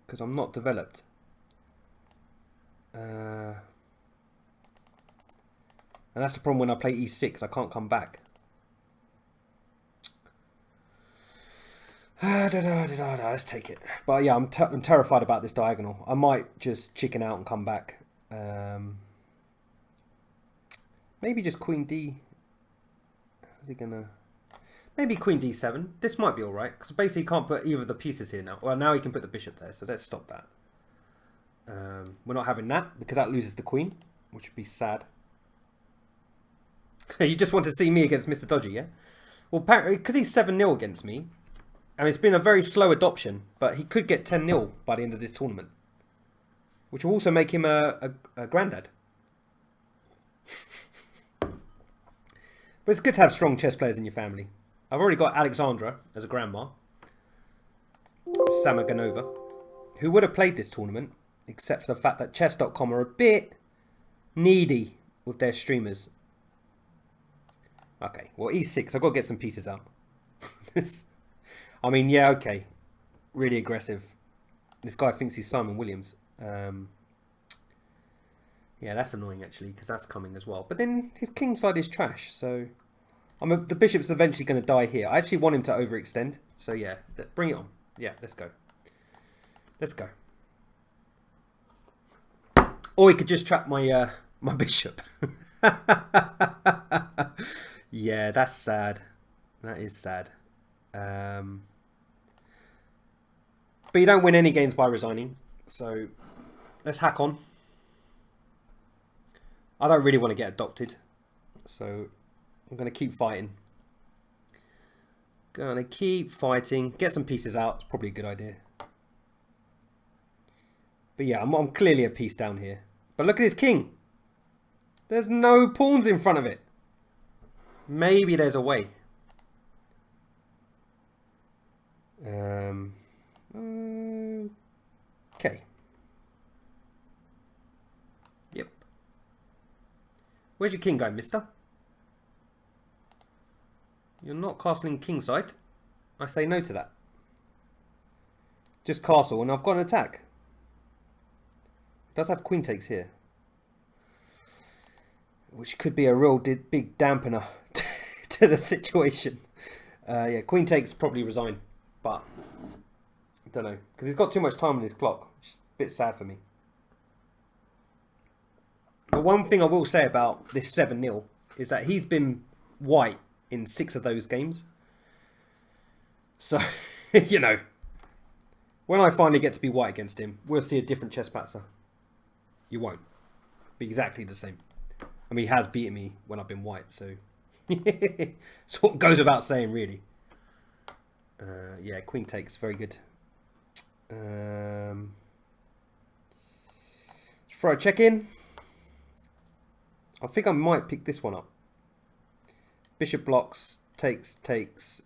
Because I'm not developed. And that's the problem when I play e6. I can't come back. Let's take it. But yeah, I'm terrified about this diagonal. I might just chicken out and come back. Maybe just queen d. Is he gonna? Maybe queen d7. This might be all right because basically he can't put either of the pieces here now. Well, now he can put the bishop there, so let's stop that. We're not having that because that loses the queen, which would be sad. You just want to see me against Mr. Dodgy, yeah? Well, apparently because he's 7-0 against me, and it's been a very slow adoption, but he could get 10-0 by the end of this tournament, which will also make him a granddad. But it's good to have strong chess players in your family. I've already got Alexandra as a grandma. Samaganova, who would have played this tournament, except for the fact that chess.com are a bit needy with their streamers. Okay, well, e6. I've got to get some pieces out. I mean, yeah, okay. Really aggressive. This guy thinks he's Simon Williams. Yeah, that's annoying, actually, because that's coming as well. But then his king side is trash, so... the bishop's eventually going to die here. I actually want him to overextend. So, yeah, bring it on. Yeah, let's go. Let's go. Or he could just trap my my bishop. Yeah, that's sad. That is sad. But you don't win any games by resigning. So, let's hack on. I don't really want to get adopted. So, I'm going to keep fighting. Going to keep fighting. Get some pieces out. It's probably a good idea. But yeah, I'm clearly a piece down here. But look at his king. There's no pawns in front of it. Maybe there's a way. Okay. Yep. Where's your king going, mister? You're not castling kingside. I say no to that. Just castle and I've got an attack. It does have queen takes here. Which could be a real big dampener to the situation. Yeah, queen takes probably resign. But, I don't know. Because he's got too much time on his clock. Which is a bit sad for me. But one thing I will say about this 7-0 is that he's been white in 6 of those games. So, you know, when I finally get to be white against him, we'll see a different Chesspatzer. You won't. Be exactly the same. I mean, he has beaten me when I've been white, so... sort of goes without saying, really. Yeah, queen takes, very good. Let's throw a check in. I think I might pick this one up. Bishop blocks, takes,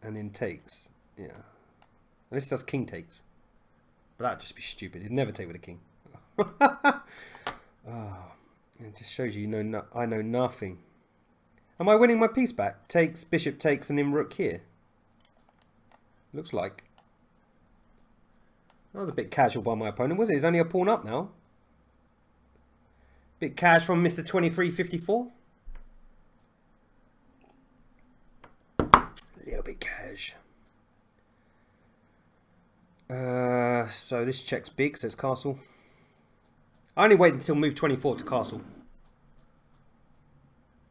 and then takes. Yeah. Unless it does king takes. But that'd just be stupid. It'd never take with a king. Oh, it just shows you, I know nothing. Am I winning my piece back? Takes, bishop takes, and then rook here. Looks like. That was a bit casual by my opponent, was it? He's only a pawn up now. Bit cash from Mr. 2354. A little bit cash. So this check's big, so it's castle. I only wait until move 24 to castle.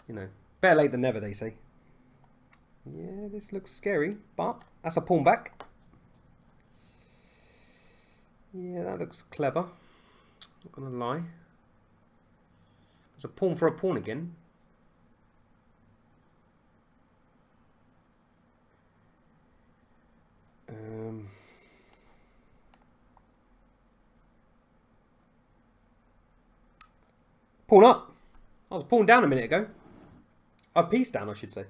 You know, better late than never, they say. Yeah, this looks scary, but that's a pawn back. Yeah, that looks clever. Not gonna lie. It's a pawn for a pawn again. Pawn up. I was pawn down a minute ago. A piece down, I should say.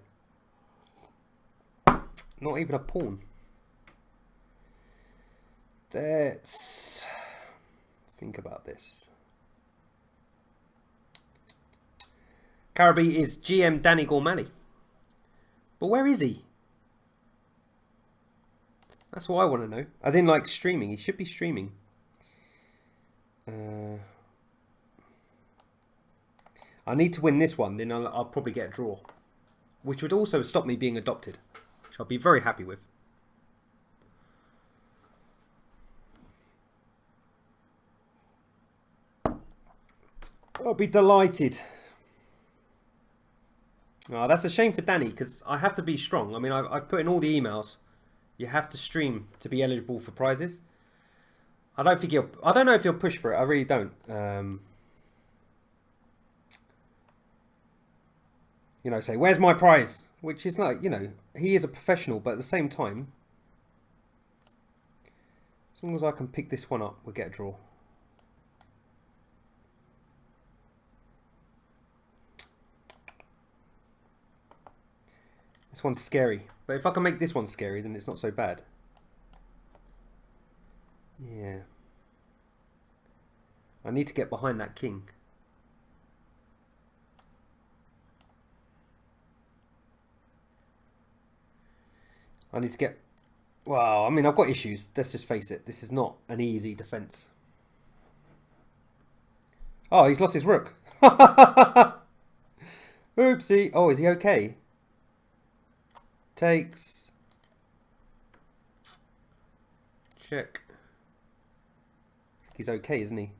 Not even a pawn. Let's think about this. Carabby is GM Danny Gormally. But where is he? That's what I want to know. As in, like, streaming. He should be streaming. I need to win this one, then I'll probably get a draw. Which would also stop me being adopted. Which I'll be very happy with. I'll be delighted. Oh, that's a shame for Danny, because I have to be strong. I mean, I've put in all the emails. You have to stream to be eligible for prizes. I don't know if he'll push for it. I really don't. You know, say, where's my prize? Which is like, you know, he is a professional, but at the same time, as long as I can pick this one up, we'll get a draw. This one's scary. But if I can make this one scary, then it's not so bad. Yeah. I need to get behind that king. I need to get... Well, I mean, I've got issues. Let's just face it. This is not an easy defense. Oh, he's lost his rook. Oopsie. Oh, is he okay? Takes. Check. He's okay, isn't he?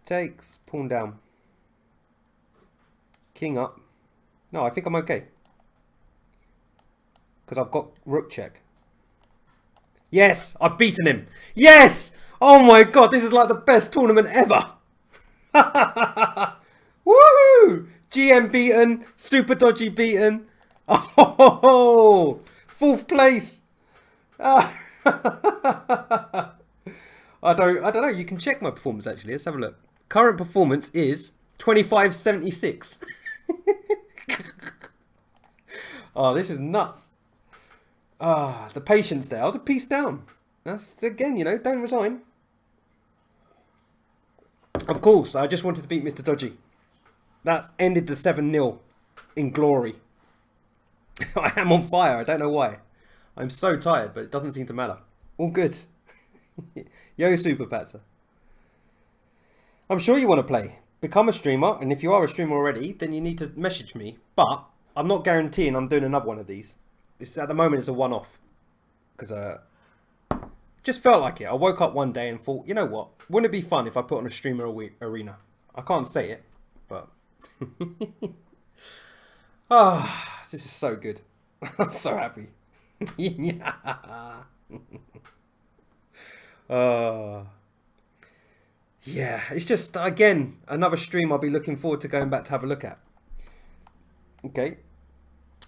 Takes. Pawn down. King up. No, I think I'm okay. Because I've got rook check. Yes! I've beaten him! Yes! Oh my god, this is like the best tournament ever! Woohoo! GM beaten. Super dodgy beaten. Oh, 4th place. I don't know. You can check my performance actually. Let's have a look. Current performance is 25.76. Oh, this is nuts. Ah, the patience there. I was a piece down. That's again, you know, don't resign. Of course, I just wanted to beat Mr. Dodgy. That's ended the 7-0 in glory. I am on fire. I don't know why. I'm so tired, but it doesn't seem to matter. All good. Yo, ChesspatzerUK. I'm sure you want to play. Become a streamer, and if you are a streamer already, then you need to message me. But I'm not guaranteeing I'm doing another one of these. This at the moment it's a one-off. Because just felt like it. I woke up one day and thought, you know what? Wouldn't it be fun if I put on a streamer arena? I can't say it, but... Ah, this is so good. I'm so happy. Yeah. Yeah, it's just, again, another stream I'll be looking forward to going back to have a look at. Okay.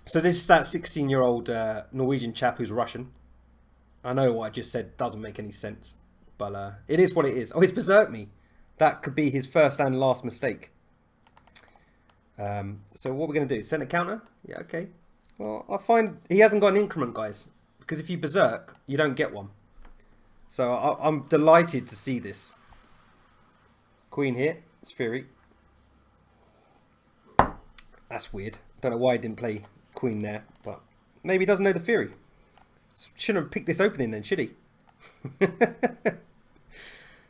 So this is that 16-year-old Norwegian chap who's Russian. I know what I just said doesn't make any sense. But it is what it is. Oh, he's berserked me. That could be his first and last mistake. So what we're going to do, send a counter? Yeah, okay. Well, I find he hasn't got an increment, guys. Because if you berserk, you don't get one. So I'm delighted to see this. Queen here, it's Fury. That's weird. Don't know why he didn't play Queen there, but maybe he doesn't know the Fury. Shouldn't have picked this opening then, should he?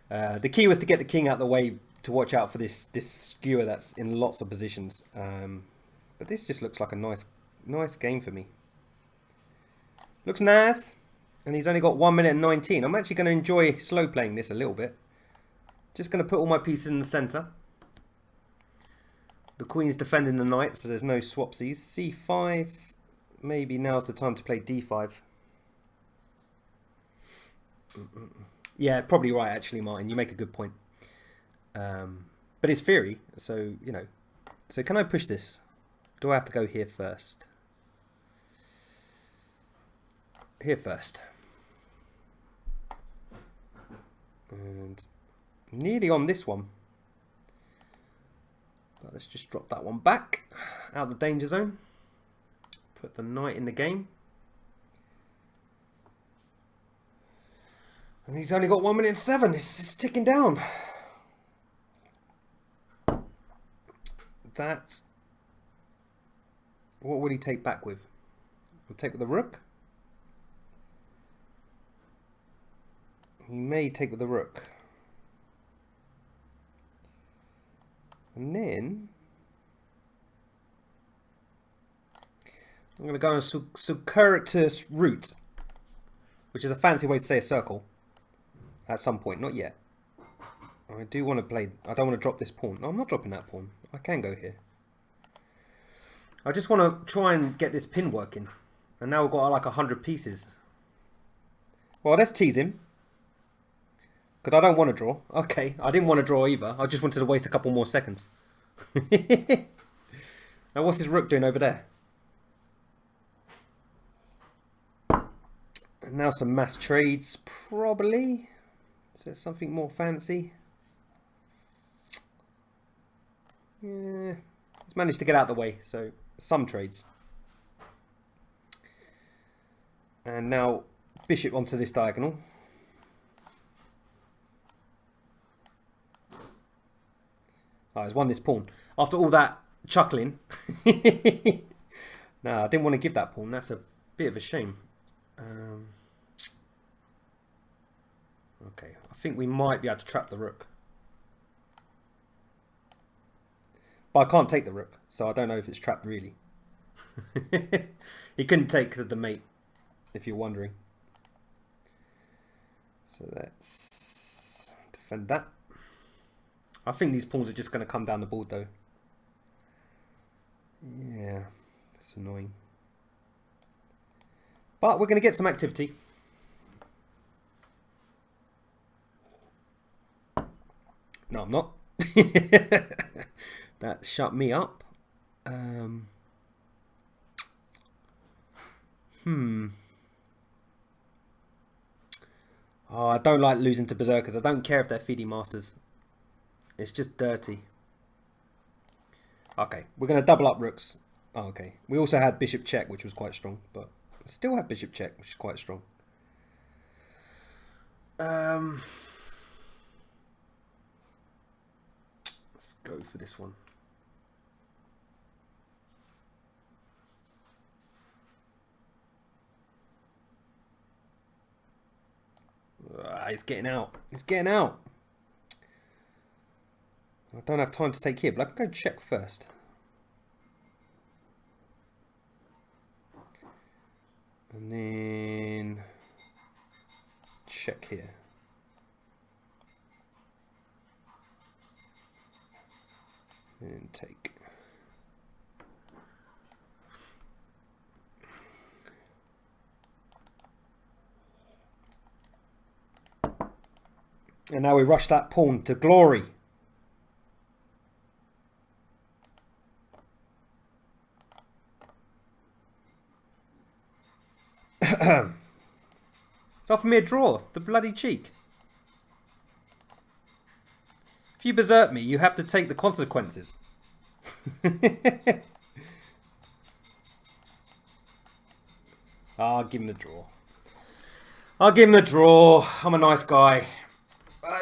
The key was to get the king out of the way to watch out for this skewer that's in lots of positions. But this just looks like a nice game for me. Looks nice. And he's only got 1 minute and 19. I'm actually going to enjoy slow playing this a little bit. Just going to put all my pieces in the centre. The queen's defending the knight, so there's no swapsies. C5. Maybe now's the time to play D5. Yeah, probably right actually, Martin. You make a good point. But it's Fury, so, you know. So can I push this? Do I have to go here first? Here first. And nearly on this one. But let's just drop that one back. Out of the danger zone. Put the knight in the game. And he's only got 1 minute and 7. It's ticking down. That's... What would he take back with? He'll take with the rook. He may take with the rook. And then... I'm going to go on a circuitous route, which is a fancy way to say a circle. At some point, not yet. I do want to play... I don't want to drop this pawn. No, I'm not dropping that pawn. I can go here. I just want to try and get this pin working. And now we've got like 100 pieces. Well, let's tease him. Because I don't want to draw. Okay, I didn't want to draw either. I just wanted to waste a couple more seconds. Now, what's his rook doing over there? And now some mass trades, probably. Is there something more fancy? Yeah, he's managed to get out of the way, so some trades. And now bishop onto this diagonal. Oh, he's won this pawn. After all that chuckling. No, I didn't want to give that pawn. That's a bit of a shame. Okay, I think we might be able to trap the rook. But I can't take the rook, so I don't know if it's trapped really. He couldn't take the mate, if you're wondering. So let's defend that. I think these pawns are just going to come down the board though. Yeah, that's annoying. But we're going to get some activity. No, I'm not. That shut me up. Oh, I don't like losing to berserkers. I don't care if they're feeding masters. It's just dirty. Okay, we're going to double up rooks. Oh, okay. We also had bishop check, which was quite strong, but still have bishop check, which is quite strong. Let's go for this one. It's getting out. It's getting out. I don't have time to take here, but I can go check first. And then check here. And take. And now we rush that pawn to glory. It's offered me a draw. The bloody cheek. If you berserk me, you have to take the consequences. I'll give him the draw. I'll give him the draw. I'm a nice guy.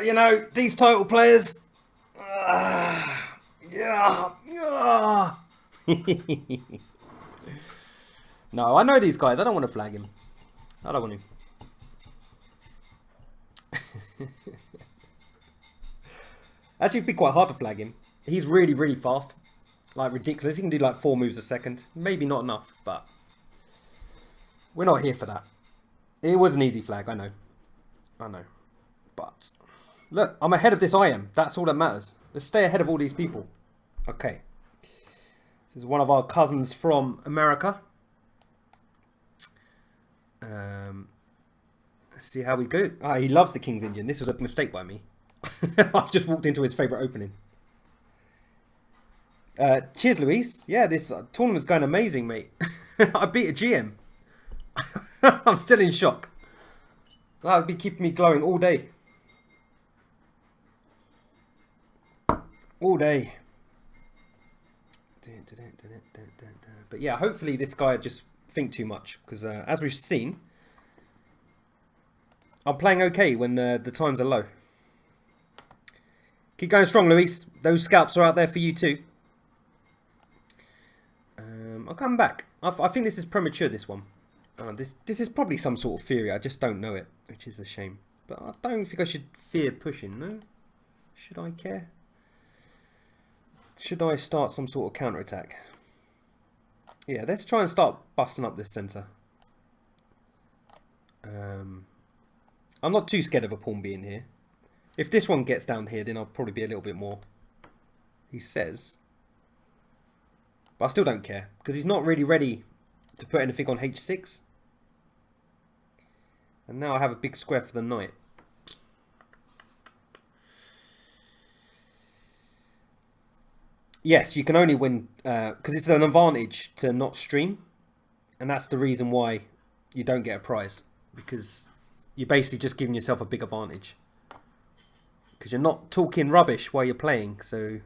You know, these title players. Yeah. No, I know these guys. I don't want to flag him. I don't want him. Actually, it'd be quite hard to flag him. He's really, really fast. Like, ridiculous. He can do like 4 moves a second. Maybe not enough, but we're not here for that. It was an easy flag, I know. I know. But look, I'm ahead of this IM. That's all that matters. Let's stay ahead of all these people. Okay. This is one of our cousins from America. Let's see how we go. Ah, he loves the King's Indian. This was a mistake by me. I've just walked into his favourite opening. Cheers, Luis. Yeah, this tournament's going amazing, mate. I beat a GM. I'm still in shock. That would be keeping me glowing all day. All day. But yeah, hopefully this guy just think too much, because as we've seen, I'm playing okay when the times are low. Keep going strong, Luis. Those scalps are out there for you too. I'll come back. I think this is premature, this one. This is probably some sort of theory. I just don't know it, which is a shame. But I don't think I should fear pushing, no? Should I care? Should I start some sort of counter-attack? Yeah, let's try and start busting up this centre. I'm not too scared of a pawn being here. If this one gets down here, then I'll probably be a little bit more, he says. But I still don't care, because he's not really ready to put anything on h6. And now I have a big square for the knight. Yes, you can only win, because it's an advantage to not stream. And that's the reason why you don't get a prize. Because you're basically just giving yourself a big advantage. Because you're not talking rubbish while you're playing. So I'm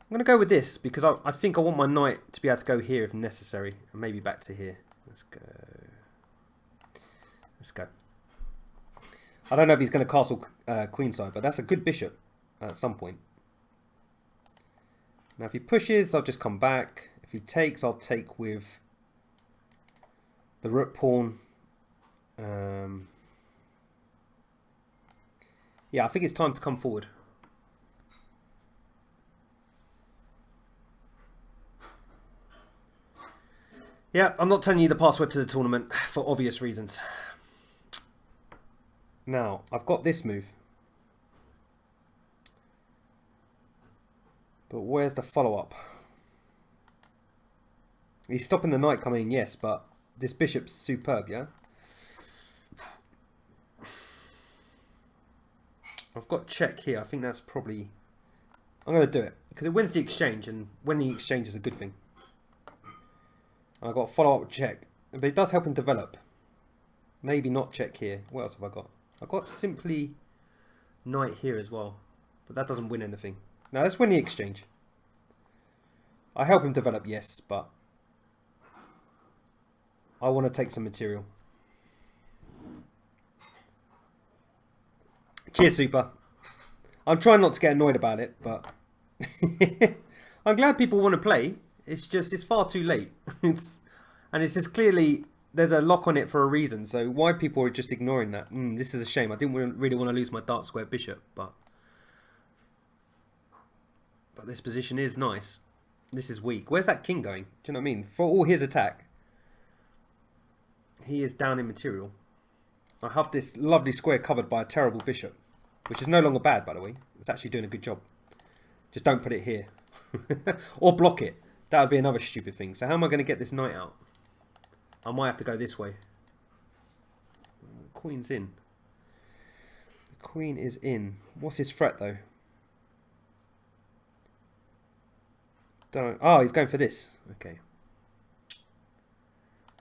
going to go with this, because I think I want my knight to be able to go here if necessary. And maybe back to here. Let's go. Let's go. I don't know if he's going to castle queenside, but that's a good bishop at some point. Now if he pushes, I'll just come back. If he takes, I'll take with the rook pawn. Yeah, I think it's time to come forward. Yeah, I'm not telling you the password to the tournament for obvious reasons. Now, I've got this move. But where's the follow-up? He's stopping the knight coming in, yes, but this bishop's superb, yeah? I've got check here. I think that's probably... I'm going to do it, because it wins the exchange, and winning the exchange is a good thing. I've got follow-up check, but it does help him develop. Maybe not check here. What else have I got? I've got simply knight here as well, but that doesn't win anything. Now let's win the exchange. I help him develop, yes, but I want to take some material. Cheers, Super. I'm trying not to get annoyed about it, but I'm glad people want to play. It's just, it's far too late. And it's just clearly, there's a lock on it for a reason. So why people are just ignoring that? This is a shame. I didn't really want to lose my dark square bishop, but this position is nice. This is weak. Where's that king going? Do you know what I mean? For all his attack, he is down in material. I have this lovely square covered by a terrible bishop, which is no longer bad, by the way. It's actually doing a good job. Just don't put it here. Or block it. That would be another stupid thing. So how am I going to get this knight out? I might have to go this way. Queen's in. The queen is in. What's his threat, though? Don't. Oh, he's going for this. Okay.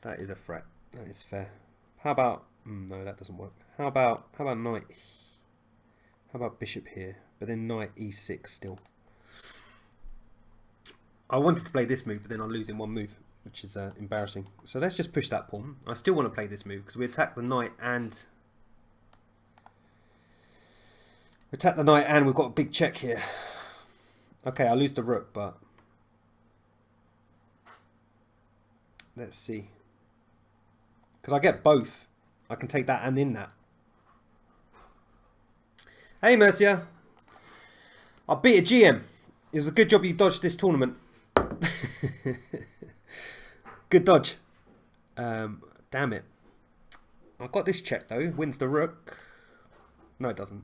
That is a threat. That is fair. How about... no, that doesn't work. How about knight? How about bishop here? But then knight e6 still. I wanted to play this move, but then I'll lose in one move, which is embarrassing. So let's just push that pawn. I still want to play this move, because we attack the knight and... we attack the knight and we've got a big check here. Okay, I lose the rook, but... let's see. Because I get both. I can take that and in that. Hey, Mercia. I beat a GM. It was a good job you dodged this tournament. Good dodge. Damn it. I've got this check, though. Wins the rook. No, it doesn't.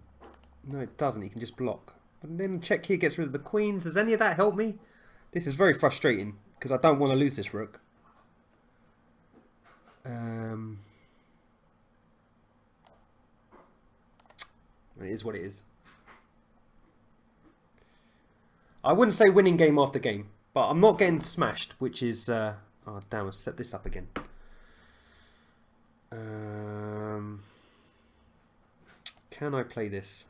No, it doesn't. He can just block. But then check here gets rid of the queens. Does any of that help me? This is very frustrating, because I don't want to lose this rook. It is what it is. I wouldn't say winning game after game, but I'm not getting smashed, which is... oh, damn, I'll set this up again. Can I play this?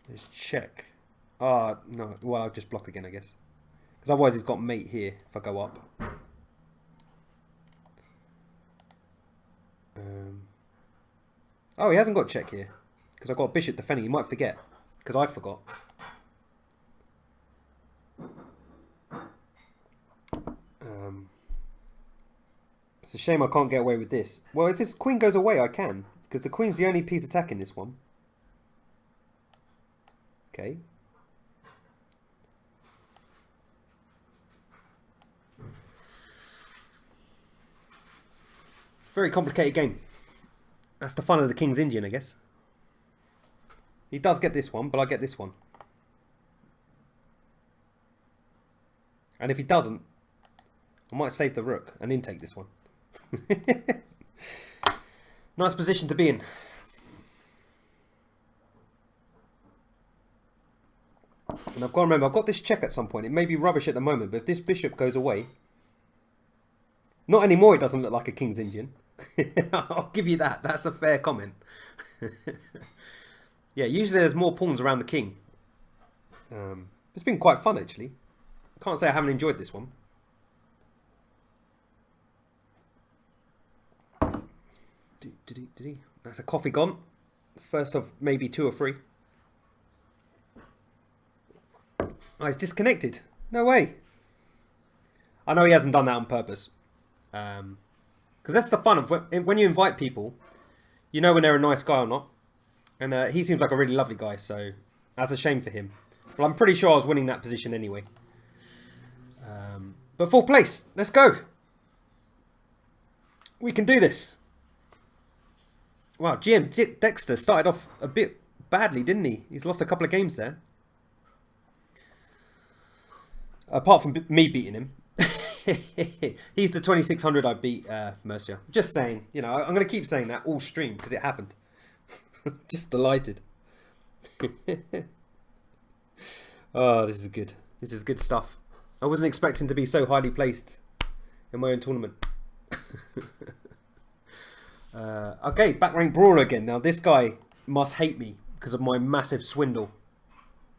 Let's check. No. Well, I'll just block again, I guess. Because otherwise he's got mate here if I go up. Oh, he hasn't got check here. Because I've got bishop defending. He might forget. Because I forgot. It's a shame I can't get away with this. Well, if his queen goes away, I can. Because the queen's the only piece attacking this one. Okay. Very complicated game. That's the fun of the King's Indian, I guess. He does get this one, but I get this one. And if he doesn't, I might save the rook and then take this one. Nice position to be in. And I've got to remember, I've got this check at some point. It may be rubbish at the moment, but if this bishop goes away... Not anymore, it doesn't look like a King's Indian. I'll give you that. That's a fair comment. Yeah, usually there's more pawns around the king. It's been quite fun, actually. Can't say I haven't enjoyed this one. That's a coffee gone. First of maybe 2 or 3. Oh, he's disconnected. No way. I know he hasn't done that on purpose. Because that's the fun of when you invite people, you know when they're a nice guy or not. And he seems like a really lovely guy, so that's a shame for him. But I'm pretty sure I was winning that position anyway. But 4th place, let's go. We can do this. Wow, GM Dexter started off a bit badly, didn't he? He's lost a couple of games there. Apart from me beating him. He's the 2600 I beat Mercia. Just saying, you know, I'm going to keep saying that all stream because it happened. Just delighted. Oh, this is good. This is good stuff. I wasn't expecting to be so highly placed in my own tournament. Okay, back rank brawler again. Now this guy must hate me because of my massive swindle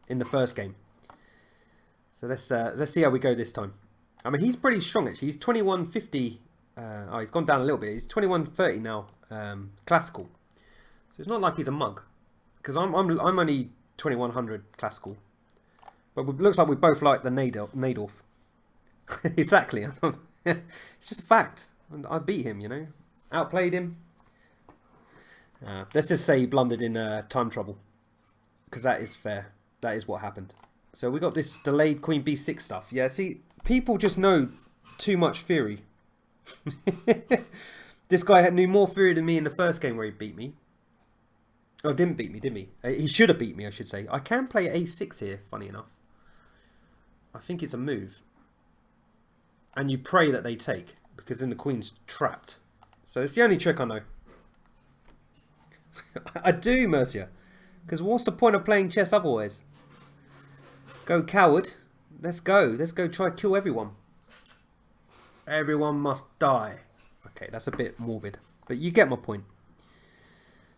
in the first game. So let's see how we go this time. I mean, he's pretty strong actually. He's 2150. Oh, he's gone down a little bit. He's 2130 now. Classical. So it's not like he's a mug, because I'm only 2100 classical. But it looks like we both like the Nadorf. Exactly. It's just a fact. I beat him, you know. Outplayed him. Let's just say he blundered in time trouble, because that is fair. That is what happened. So we got this delayed queen b6 stuff. Yeah, see, people just know too much theory. This guy knew more theory than me in the first game where he beat me. Oh, didn't beat me, didn't he? He should have beat me, I should say. I can play a6 here, funny enough. I think it's a move. And you pray that they take, because then the queen's trapped. So it's the only trick I know. I do, Mercia. Because what's the point of playing chess otherwise? Go coward. Let's go. Let's go try to kill everyone. Everyone must die. Okay, that's a bit morbid. But you get my point.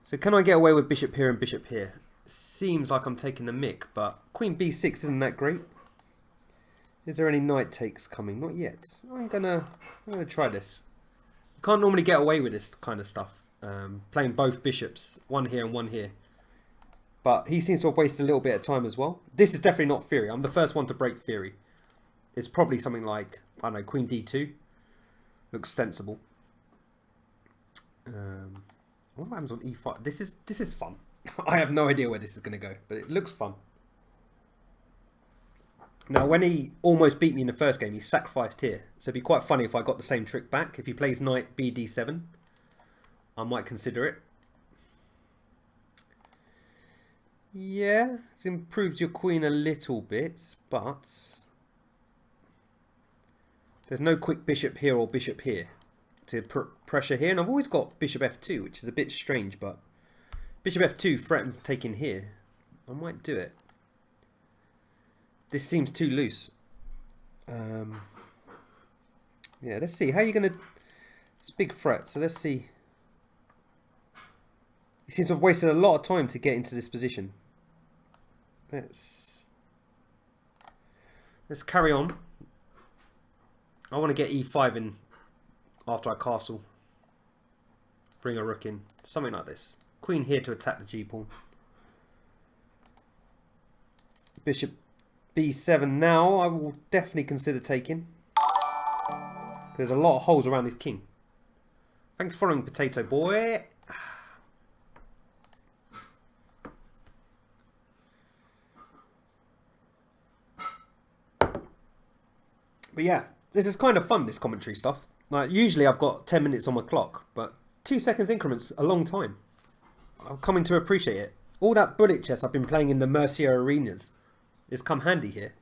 So can I get away with bishop here and bishop here? Seems like I'm taking the mick, but queen b6 isn't that great. Is there any knight takes coming? Not yet. I'm gonna try this. You can't normally get away with this kind of stuff. Playing both bishops, one here and one here. But he seems to have wasted a little bit of time as well. This is definitely not theory. I'm the first one to break theory. It's probably something like, I don't know, queen d2. Looks sensible. What happens on e5? This is fun. I have no idea where this is going to go, but it looks fun. Now, when he almost beat me in the first game, he sacrificed here. So it'd be quite funny if I got the same trick back. If he plays knight bd7, I might consider it. Yeah, it's improved your queen a little bit, but there's no quick bishop here or bishop here to pressure here. And I've always got bishop f2, which is a bit strange, but bishop f2 threatens taking here. I might do it. This seems too loose. Yeah, let's see. How are you going to... It's a big threat, so let's see. He seems to have wasted a lot of time to get into this position. Let's carry on. I want to get e5 in after I castle. Bring a rook in. Something like this. Queen here to attack the g-pawn. Bishop b7 now. I will definitely consider taking. There's a lot of holes around his king. Thanks for following, Potato Boy. But yeah, this is kind of fun, this commentary stuff. Like, usually I've got 10 minutes on my clock, but 2 seconds increments a long time. I'm coming to appreciate it. All that bullet chess I've been playing in the Mercia arenas has come handy here.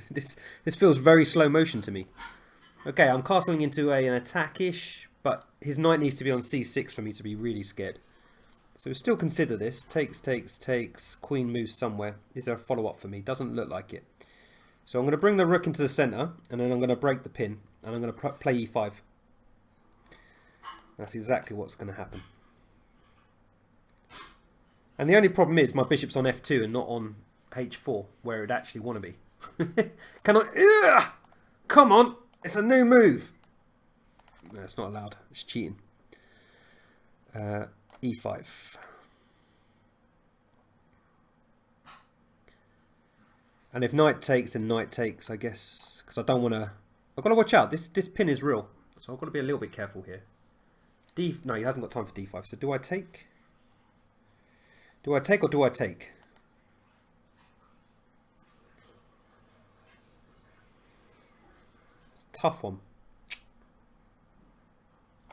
This feels very slow motion to me. Okay, I'm castling into an attack-ish, but his knight needs to be on c6 for me to be really scared. So still consider this. Takes, takes, takes. Queen moves somewhere. Is there a follow-up for me? Doesn't look like it. So I'm going to bring the rook into the centre, and then I'm going to break the pin, and I'm going to play e5. That's exactly what's going to happen. And the only problem is my bishop's on f2 and not on h4, where it'd actually want to be. Can I... Ugh! Come on! It's a new move! No, it's not allowed. It's cheating. E5. And if knight takes, then knight takes, I guess. Because I don't want to... I've got to watch out. This pin is real. So I've got to be a little bit careful here. No, he hasn't got time for d5. So do I take? Do I take or do I take? It's a tough one.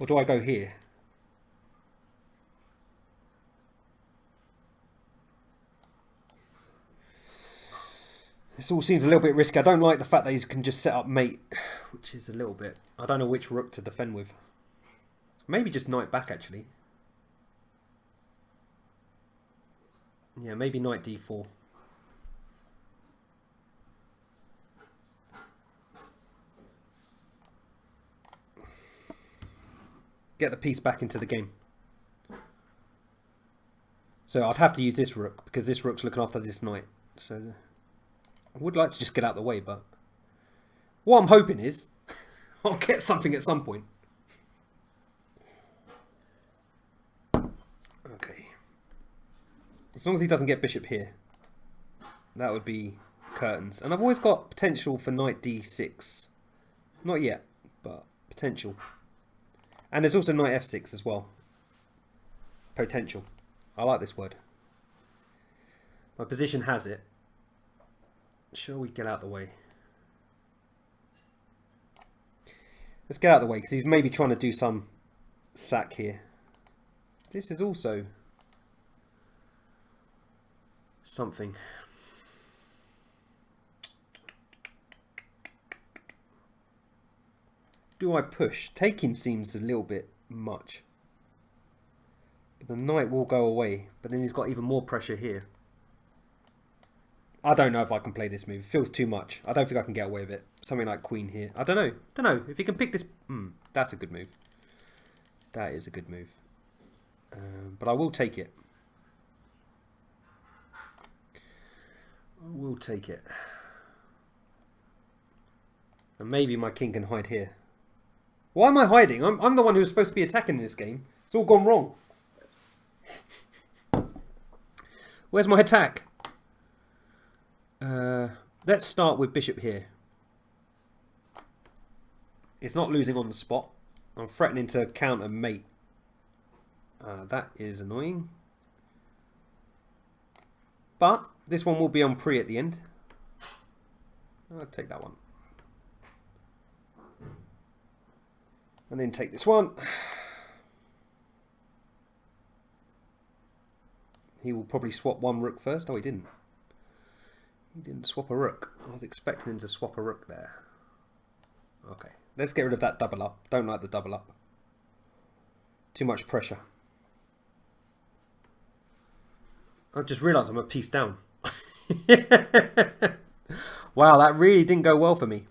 Or do I go here? This all seems a little bit risky. I don't like the fact that he can just set up mate, which is a little bit... I don't know which rook to defend with. Maybe just knight back, actually. Yeah, maybe knight d4. Get the piece back into the game. So I'd have to use this rook, because this rook's looking after this knight. So I would like to just get out of the way, but what I'm hoping is I'll get something at some point. Okay. As long as he doesn't get bishop here, that would be curtains. And I've always got potential for knight d6. Not yet, but potential. And there's also knight f6 as well. Potential. I like this word. My position has it. Shall we get out of the way? Let's get out of the way, because he's maybe trying to do some sack here. This is also something. Do I push? Taking seems a little bit much. But the knight will go away. But then he's got even more pressure here. I don't know if I can play this move. It feels too much. I don't think I can get away with it. Something like queen here. I don't know. Don't know. If he can pick this... that's a good move. That is a good move. But I will take it. I will take it. And maybe my king can hide here. Why am I hiding? I'm the one who's supposed to be attacking in this game. It's all gone wrong. Where's my attack? Let's start with bishop here. It's not losing on the spot. I'm threatening to counter mate. That is annoying. But this one will be on pre at the end. I'll take that one. And then take this one. He will probably swap one rook first. Oh, he didn't. He didn't swap a rook. I was expecting him to swap a rook there. Okay. Let's get rid of that double up. Don't like the double up. Too much pressure. I just realised I'm a piece down. Wow, that really didn't go well for me.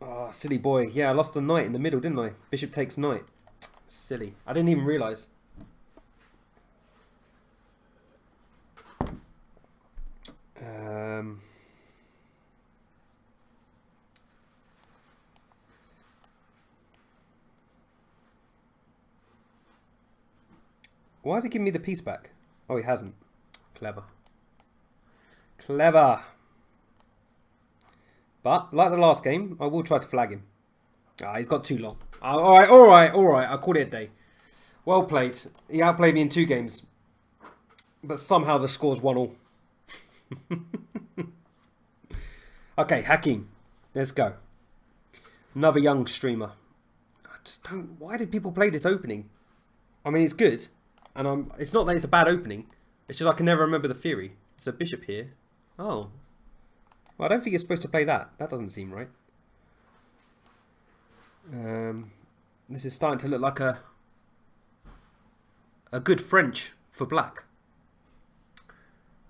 Oh, silly boy. Yeah, I lost the knight in the middle, didn't I? Bishop takes knight. Silly. I didn't even realise. Why is he giving me the piece back? Oh, he hasn't. Clever. Clever. But, like the last game, I will try to flag him. Ah, he's got too long. Alright. I called it a day. Well played. He outplayed me in 2 games. But somehow the score's 1-1. Okay, Hakim. Let's go. Another young streamer. I just don't... Why did people play this opening? I mean, it's good. And it's not that it's a bad opening. It's just I can never remember the theory. There's a bishop here. Oh. Well, I don't think you're supposed to play that. That doesn't seem right. This is starting to look like a good French for black.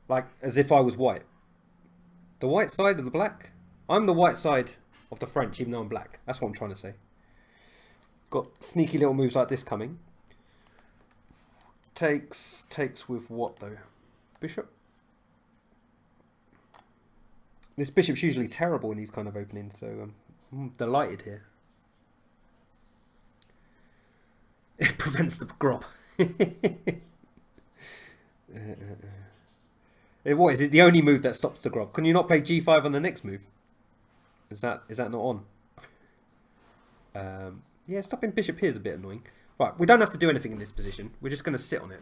Like, as if I was white. The white side of the black? I'm the white side of the French, even though I'm black. That's what I'm trying to say. Got sneaky little moves like this coming. Takes with what, though? Bishop? This bishop's usually terrible in these kind of openings, so I'm delighted here. It prevents the grob. What is it? The only move that stops the grob? Can you not play g5 on the next move? Is that not on? Yeah, stopping bishop here is a bit annoying. Right, we don't have to do anything in this position. We're just going to sit on it.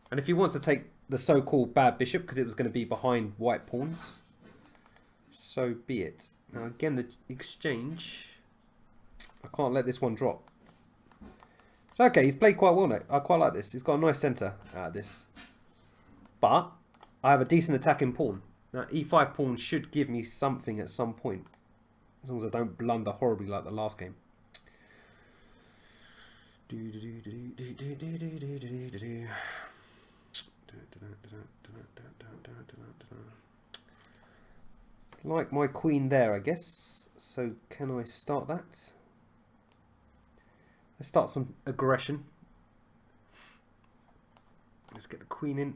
And if he wants to take the so-called bad bishop because it was going to be behind white pawns, so be it. Now again, the exchange. I can't let this one drop. So okay, he's played quite well now. I quite like this. He's got a nice centre out of this. But I have a decent attacking pawn. Now e5 pawn should give me something at some point. As long as I don't blunder horribly like the last game. Like my queen there, I guess. So can I start that? Let's start some aggression. Let's get the queen in.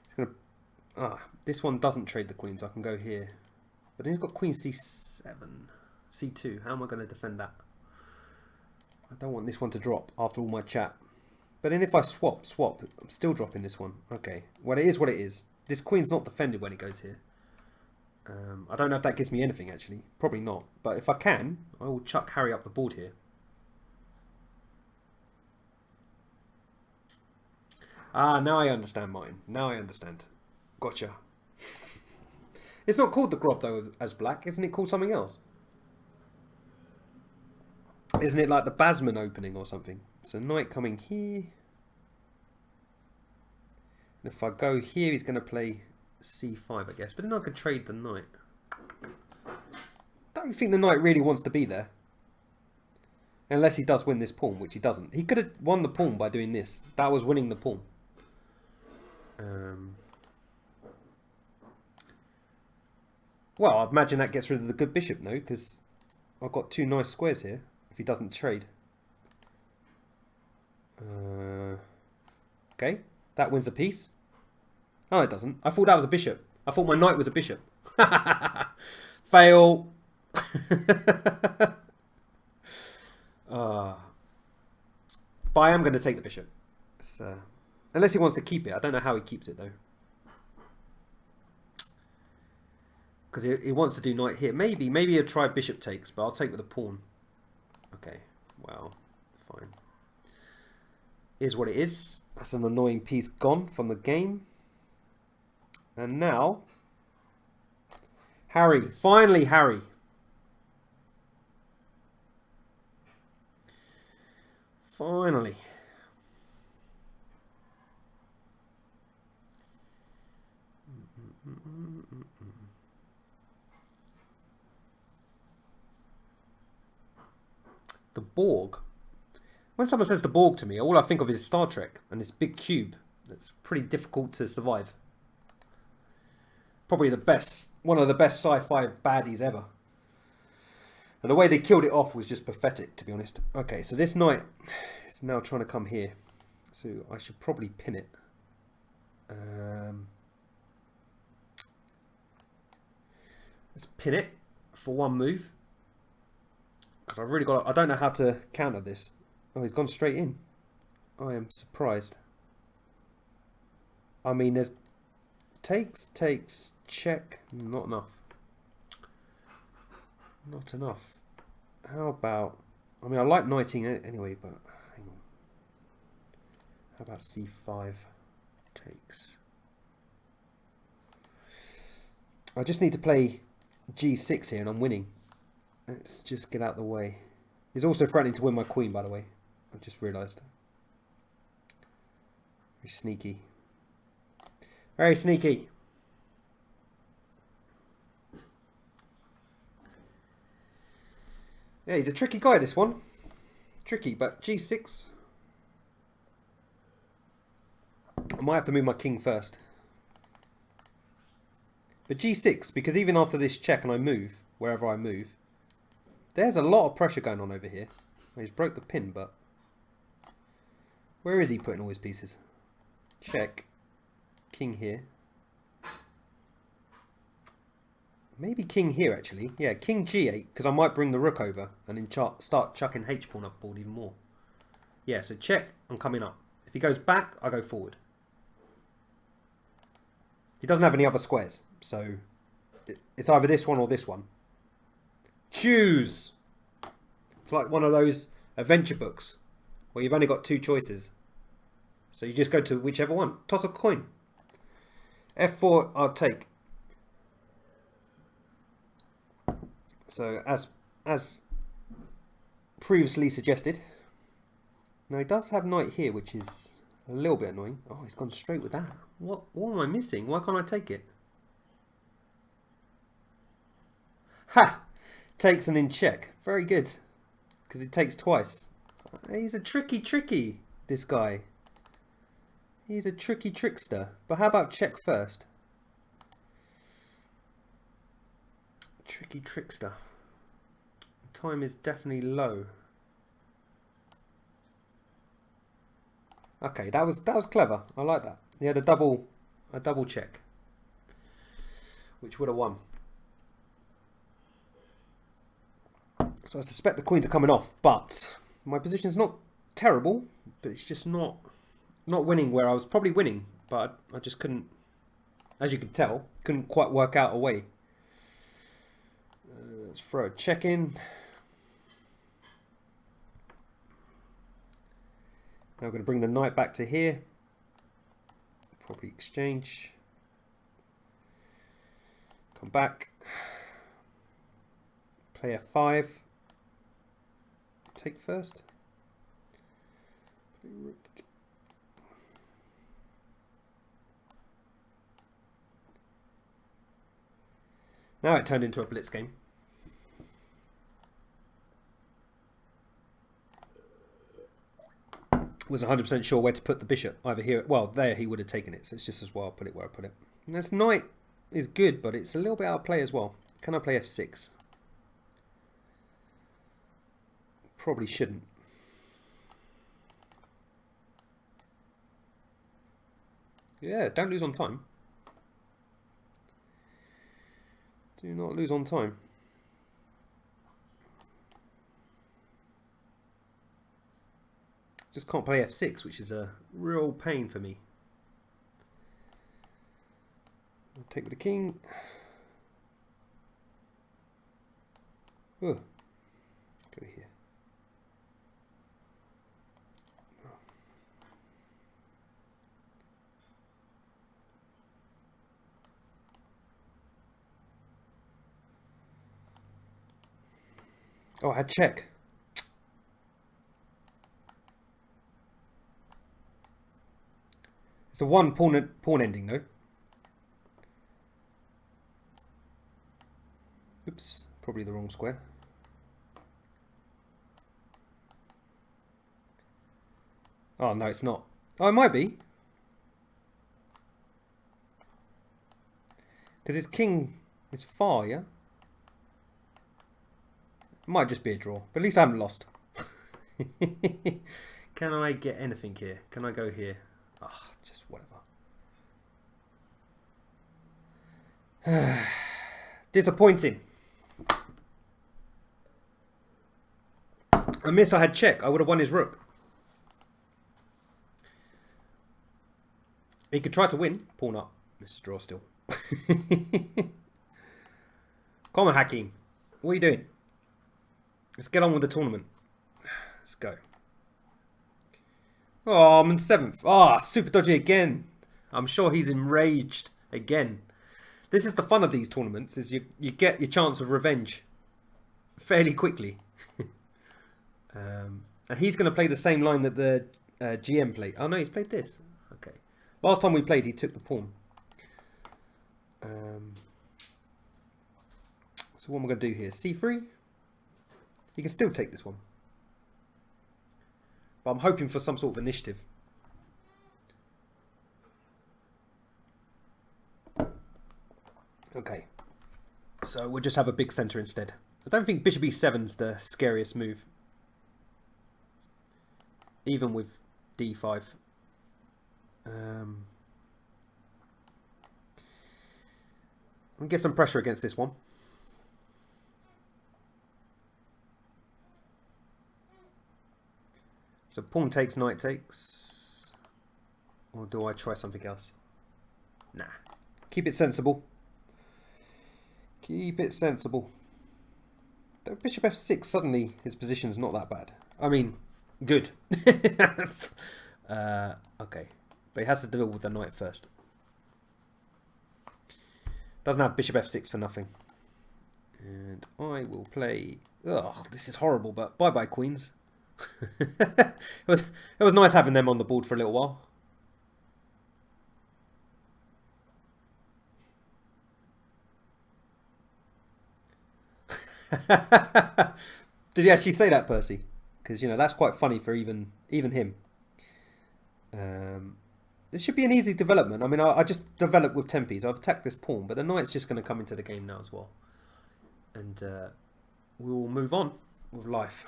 It's gonna. This one doesn't trade the queen, so I can go here. But then he's got queen c7, c2. How am I going to defend that? I don't want this one to drop after all my chat. But then if I swap, I'm still dropping this one. Okay, well it is what it is. This queen's not defended when it goes here. I don't know if that gives me anything actually. Probably not. But if I can, I will chuck Harry up the board here. Ah, now I understand, Martin. Now I understand. Gotcha. It's not called the grob though as black. Isn't it called something else? Isn't it like the Basman opening or something? So knight coming here. And if I go here, he's going to play c5, I guess. But then I could trade the knight. Don't think the knight really wants to be there. Unless he does win this pawn, which he doesn't. He could have won the pawn by doing this. That was winning the pawn. Well, I imagine that gets rid of the good bishop, no? Because I've got 2 nice squares here. If he doesn't trade. Okay, that wins a piece. Oh, it doesn't. I thought that was a bishop. I thought my knight was a bishop. Fail. But I am going to take the bishop. Unless he wants to keep it. I don't know how he keeps it though. Because he wants to do knight here. Maybe he'll try bishop takes, but I'll take with a pawn. Okay, well, fine. Is what it is. That's an annoying piece gone from the game. And now, Harry. Finally, Harry. Finally. The Borg. When someone says the Borg to me, all I think of is Star Trek and this big cube that's pretty difficult to survive. Probably the best, one of the best sci-fi baddies ever. And the way they killed it off was just pathetic, to be honest. Okay, so this knight is now trying to come here. So I should probably pin it. Let's pin it for one move. Because I've really got... I don't know how to counter this. Oh, he's gone straight in. I am surprised. I mean, there's... Takes, check. Not enough. Not enough. How about... I mean, I like knighting it anyway, but... Hang on. How about c5? Takes. I just need to play g6 here and I'm winning. Let's just get out of the way. He's also threatening to win my queen, by the way. I've just realised. Very sneaky. Very sneaky. Yeah, he's a tricky guy, this one. Tricky, but g6. I might have to move my king first. But g6, because even after this check and I move, wherever I move, there's a lot of pressure going on over here. He's broke the pin, but... Where is he putting all his pieces? Check. King here. Maybe king here, actually. Yeah, king g8, because I might bring the rook over and then start chucking h-pawn up board even more. Yeah, so check, I'm coming up. If he goes back, I go forward. He doesn't have any other squares, so it's either this one or this one. Choose! It's like one of those adventure books where you've only got two choices. So you just go to whichever one. Toss a coin. F4, I'll take. So as previously suggested. Now he does have knight here, which is a little bit annoying. Oh, he's gone straight with that. What am I missing? Why can't I take it? Ha! Takes and in check. Very good. Because it takes twice. He's a tricky, this guy. He's a tricky trickster. But how about check first? Tricky trickster. Time is definitely low. Okay, that was clever. I like that. He had a double check, which would have won. So I suspect the queens are coming off, but my position is not terrible, but it's just not winning where I was probably winning, but I just couldn't, as you could tell, couldn't quite work out a way. Let's throw a check in. Now we're going to bring the knight back to here. Probably exchange. Come back. Play f5. Take first. Now it turned into a blitz game. Wasn't 100% sure where to put the bishop. Either here, well, there he would have taken it. So it's just as well I put it where I put it. And this knight is good, but it's a little bit out of play as well. Can I play f6? Probably shouldn't. Yeah, don't lose on time. Do not lose on time. Just can't play f6, which is a real pain for me. I'll take with the king. Oh, go here. Oh, I had check. It's a one pawn ending though. Oops, probably the wrong square. Oh no, it's not. Oh, it might be. Because his king is far, yeah? It might just be a draw, but at least I haven't lost. Can I get anything here? Can I go here? Ah, just whatever. Disappointing. I missed. I had check. I would have won his rook. He could try to win. Pawn up. Mr. Draw still. Come on, Hakeem. What are you doing? Let's get on with the tournament. Let's go. Oh, I'm in 7th. Ah, super dodgy again. I'm sure he's enraged again. This is the fun of these tournaments, is you get your chance of revenge fairly quickly. And he's going to play the same line that the GM played. Oh no, he's played this. Okay. Last time we played, he took the pawn. So what am I going to do here? C3? He can still take this one. But I'm hoping for some sort of initiative. Okay. So we'll just have a big centre instead. I don't think bishop e7's the scariest move. Even with d5. We'll get some pressure against this one. So pawn takes, knight takes. Or do I try something else? Nah. Keep it sensible. Keep it sensible. Bishop f6, suddenly his position's not that bad. I mean, good. Okay. But he has to deal with the knight first. Doesn't have bishop f6 for nothing. And I will play... Ugh, this is horrible, but bye-bye, queens. it was nice having them on the board for a little while. Did he actually say that, Percy? Because, you know, that's quite funny for even him. This should be an easy development. I mean, I just developed with tempi, so I've attacked this pawn, but the knight's just going to come into the game now as well. And we'll move on with life.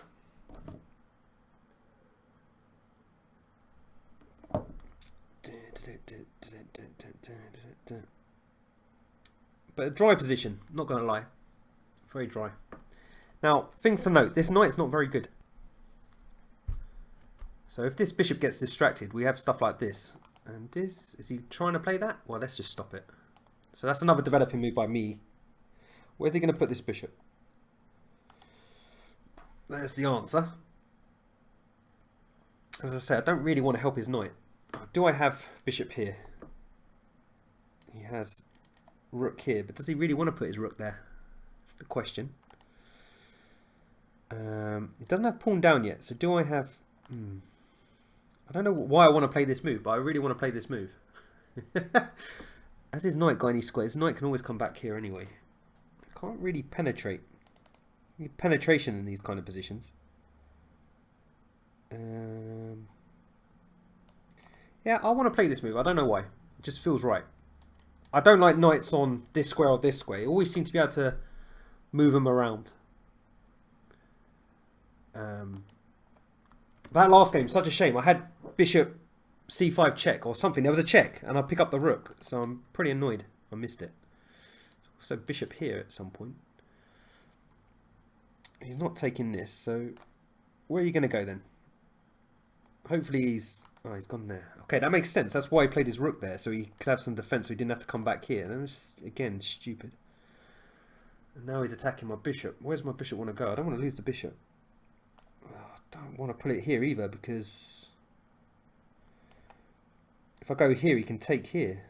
But a dry position, not going to lie. Very dry. Now, things to note. This knight's not very good. So if this bishop gets distracted, we have stuff like this. And this, is he trying to play that? Well, let's just stop it. So that's another developing move by me. Where's he going to put this bishop? There's the answer. As I say, I don't really want to help his knight. Do I have bishop here? He has rook here, but does he really want to put his rook there? That's the question. It doesn't have pawn down yet, so do I have... I don't know why I want to play this move, but I really want to play this move. Has his knight got any squares? His knight can always come back here anyway. I can't really penetrate. You need penetration in these kind of positions. Yeah, I want to play this move. I don't know why. It just feels right. I don't like knights on this square or this square. It always seems to be able to move them around. That last game, such a shame. I had bishop c5 check or something. There was a check and I pick up the rook. So I'm pretty annoyed. I missed it. So bishop here at some point. He's not taking this. So where are you going to go then? Hopefully he's... Oh, he's gone there. Okay, that makes sense. That's why he played his rook there. So he could have some defense so he didn't have to come back here. And it was, again, stupid. And now he's attacking my bishop. Where's my bishop want to go? I don't want to lose the bishop. I don't want to put it here either because if I go here, he can take here.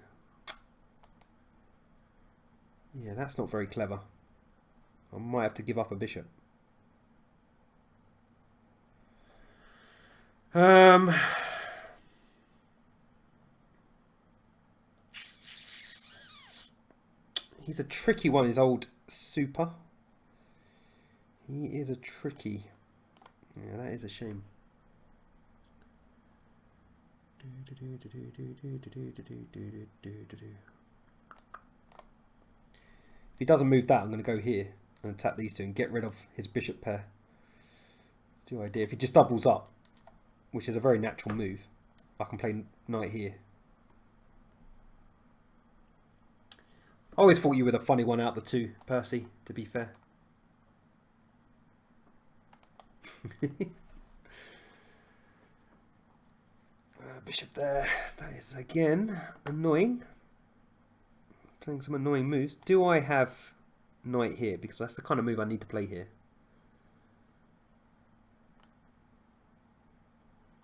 Yeah, that's not very clever. I might have to give up a bishop. He's a tricky one, his old super. He is a tricky. Yeah, that is a shame. If he doesn't move that, I'm going to go here and attack these two and get rid of his bishop pair. That's the idea. If he just doubles up, which is a very natural move, I can play knight here. I always thought you were the funny one out of the two, Percy, to be fair. Bishop there. That is again annoying. Playing some annoying moves. Do I have knight here? Because that's the kind of move I need to play here.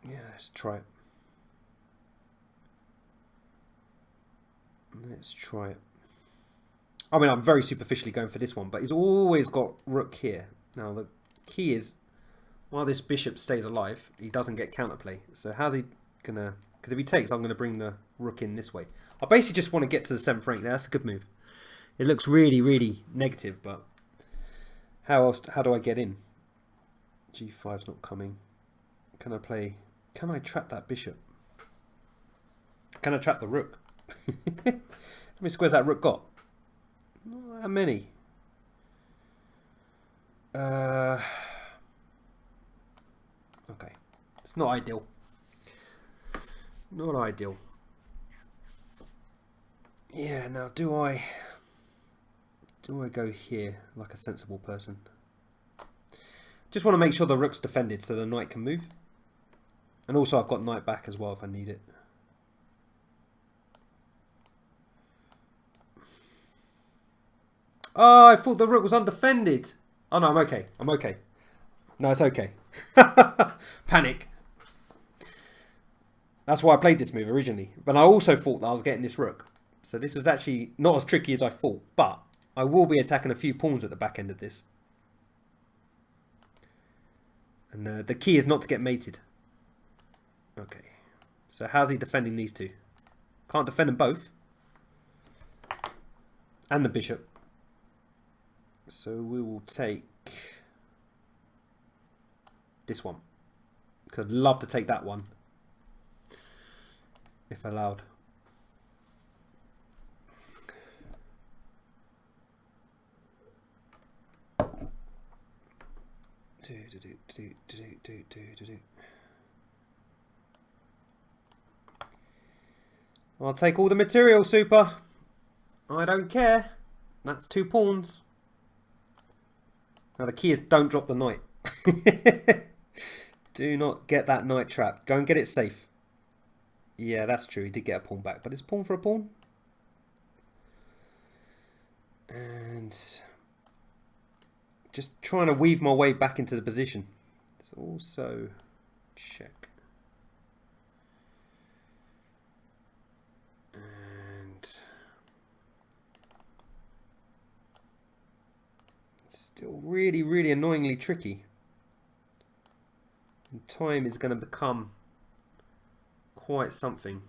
Yeah, let's try it. Let's try it. I mean, I'm very superficially going for this one, but he's always got rook here. Now, the key is, while this bishop stays alive, he doesn't get counterplay. So how's he gonna... Because if he takes, I'm going to bring the rook in this way. I basically just want to get to the 7th rank. Now, that's a good move. It looks really, really negative, but how else? How do I get in? G5's not coming. Can I play... Can I trap that bishop? Can I trap the rook? How many squares that rook got? Not that many. Okay. It's not ideal. Not ideal. Yeah, now do I go here like a sensible person? Just want to make sure the rook's defended so the knight can move. And also I've got knight back as well if I need it. Oh, I thought the rook was undefended. Oh no, I'm okay. I'm okay. No, it's okay. Panic. That's why I played this move originally. But I also thought that I was getting this rook. So this was actually not as tricky as I thought. But I will be attacking a few pawns at the back end of this. And the key is not to get mated. Okay. So how's he defending these two? Can't defend them both. And the bishop. So we will take this one. Because I'd love to take that one. If allowed. I'll take all the material, Super. I don't care. That's 2 pawns. Now the key is don't drop the knight. Do not get that knight trapped. Go and get it safe. Yeah, that's true. He did get a pawn back, but it's a pawn for a pawn. And just trying to weave my way back into the position. It's also check. And still really, really annoyingly tricky. And time is going to become quite something.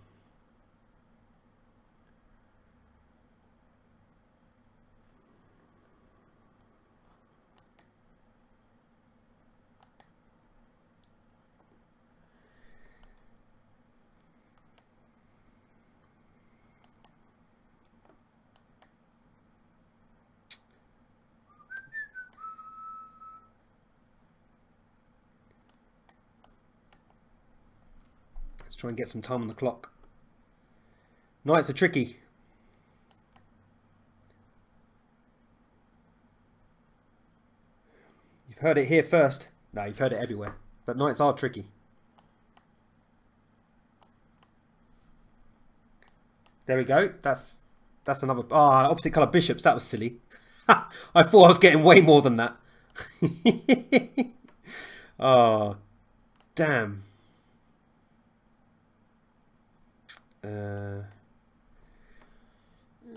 Try and get some time on the clock. Knights are tricky. You've heard it here first. No, you've heard it everywhere. But knights are tricky. There we go. That's another... Ah, opposite colour bishops. That was silly. I thought I was getting way more than that. Oh, damn.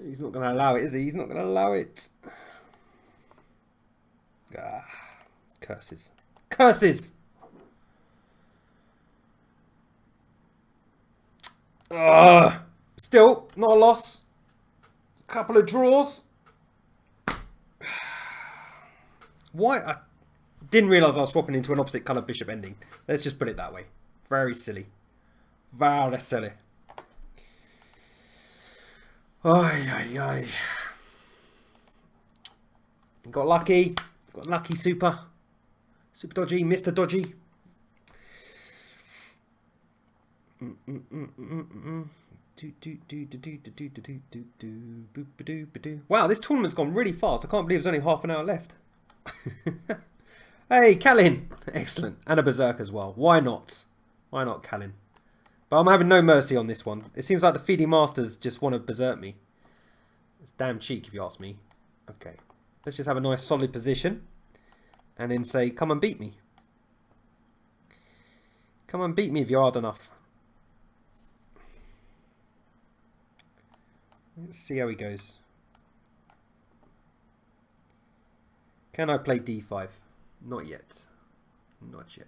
He's not going to allow it, is he? He's not going to allow it. Ah, curses. Curses! Still, not a loss. A couple of draws. Why? I didn't realise I was swapping into an opposite colour bishop ending. Let's just put it that way. Very silly. Wow, that's silly. Ay, ay, ay. Got lucky. Got lucky, Super. Super dodgy, Mr. Dodgy. Wow, this tournament's gone really fast. I can't believe there's only half an hour left. Hey, Kalin! Excellent. And a berserk as well. Why not? Why not, Kalin? But I'm having no mercy on this one. It seems like the feeding masters just want to berserk me. It's damn cheek, if you ask me. Okay. Let's just have a nice solid position. And then say, come and beat me. Come and beat me if you're hard enough. Let's see how he goes. Can I play d5? Not yet. Not yet.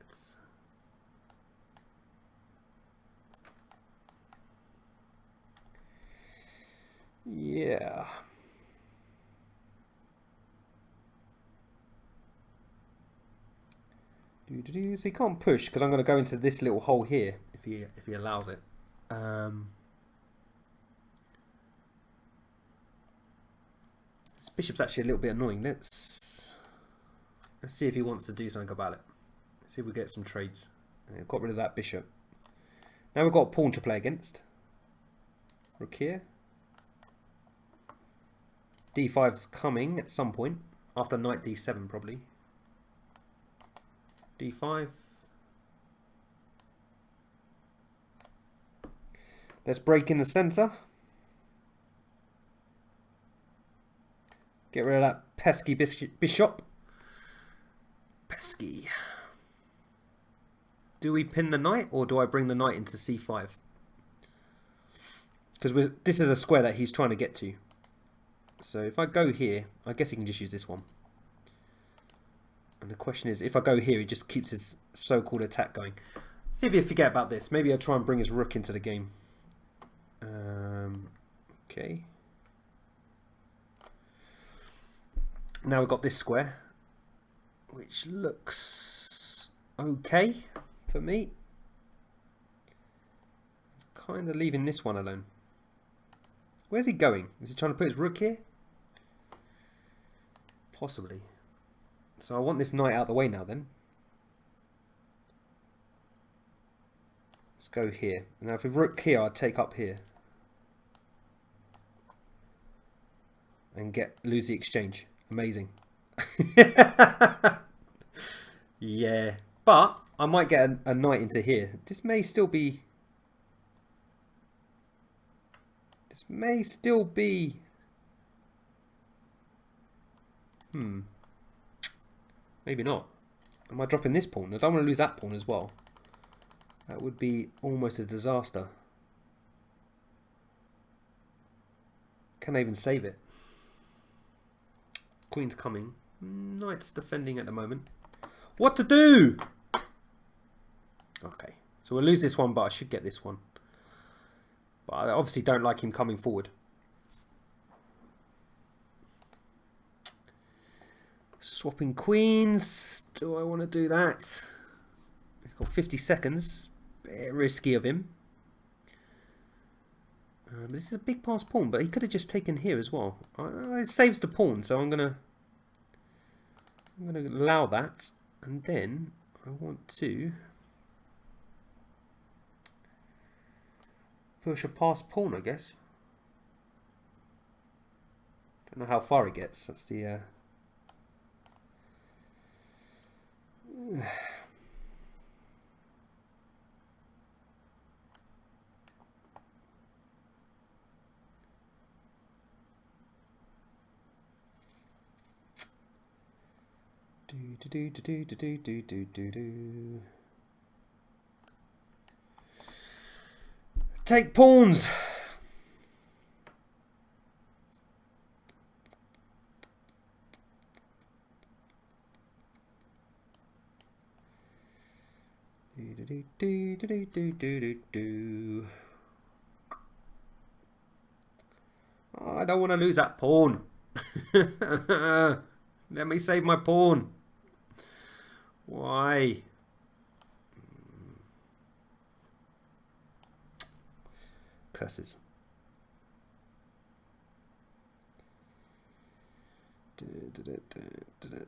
Yeah. So he can't push because I'm going to go into this little hole here if he allows it. This bishop's actually a little bit annoying. Let's see if he wants to do something about it. Let's see if we get some trades. I've got rid of that bishop. Now we've got a pawn to play against. Rook here. d5's coming at some point after knight d7 probably. d5. Let's break in the center. Get rid of that pesky bishop. Pesky. Do we pin the knight or do I bring the knight into c5? Because this is a square that he's trying to get to. So if I go here, I guess he can just use this one. And the question is, if I go here, he just keeps his so-called attack going. See if you forget about this. Maybe I'll try and bring his rook into the game. Okay. Now we've got this square, which looks okay for me. Kind of leaving this one alone. Where's he going? Is he trying to put his rook here? Possibly. So I want this knight out of the way now then. Let's go here. Now if we rook here, I'd take up here. And lose the exchange. Amazing. Yeah. But I might get a knight into here. This may still be... Maybe not. Am I dropping this pawn? I don't want to lose that pawn as well. That would be almost a disaster. Can I even save it? Queen's coming. Knight's defending at the moment. What to do? Okay. So we'll lose this one, but I should get this one. But I obviously don't like him coming forward. Swapping queens. Do I want to do that? He's got 50 seconds. Bit risky of him. This is a big pass pawn, but he could have just taken here as well. It saves the pawn, so I'm gonna allow that, and then I want to push a pass pawn, I guess. Don't know how far it gets. That's the Take pawns. Oh, I don't want to lose that pawn. Let me save my pawn. Why? Curses.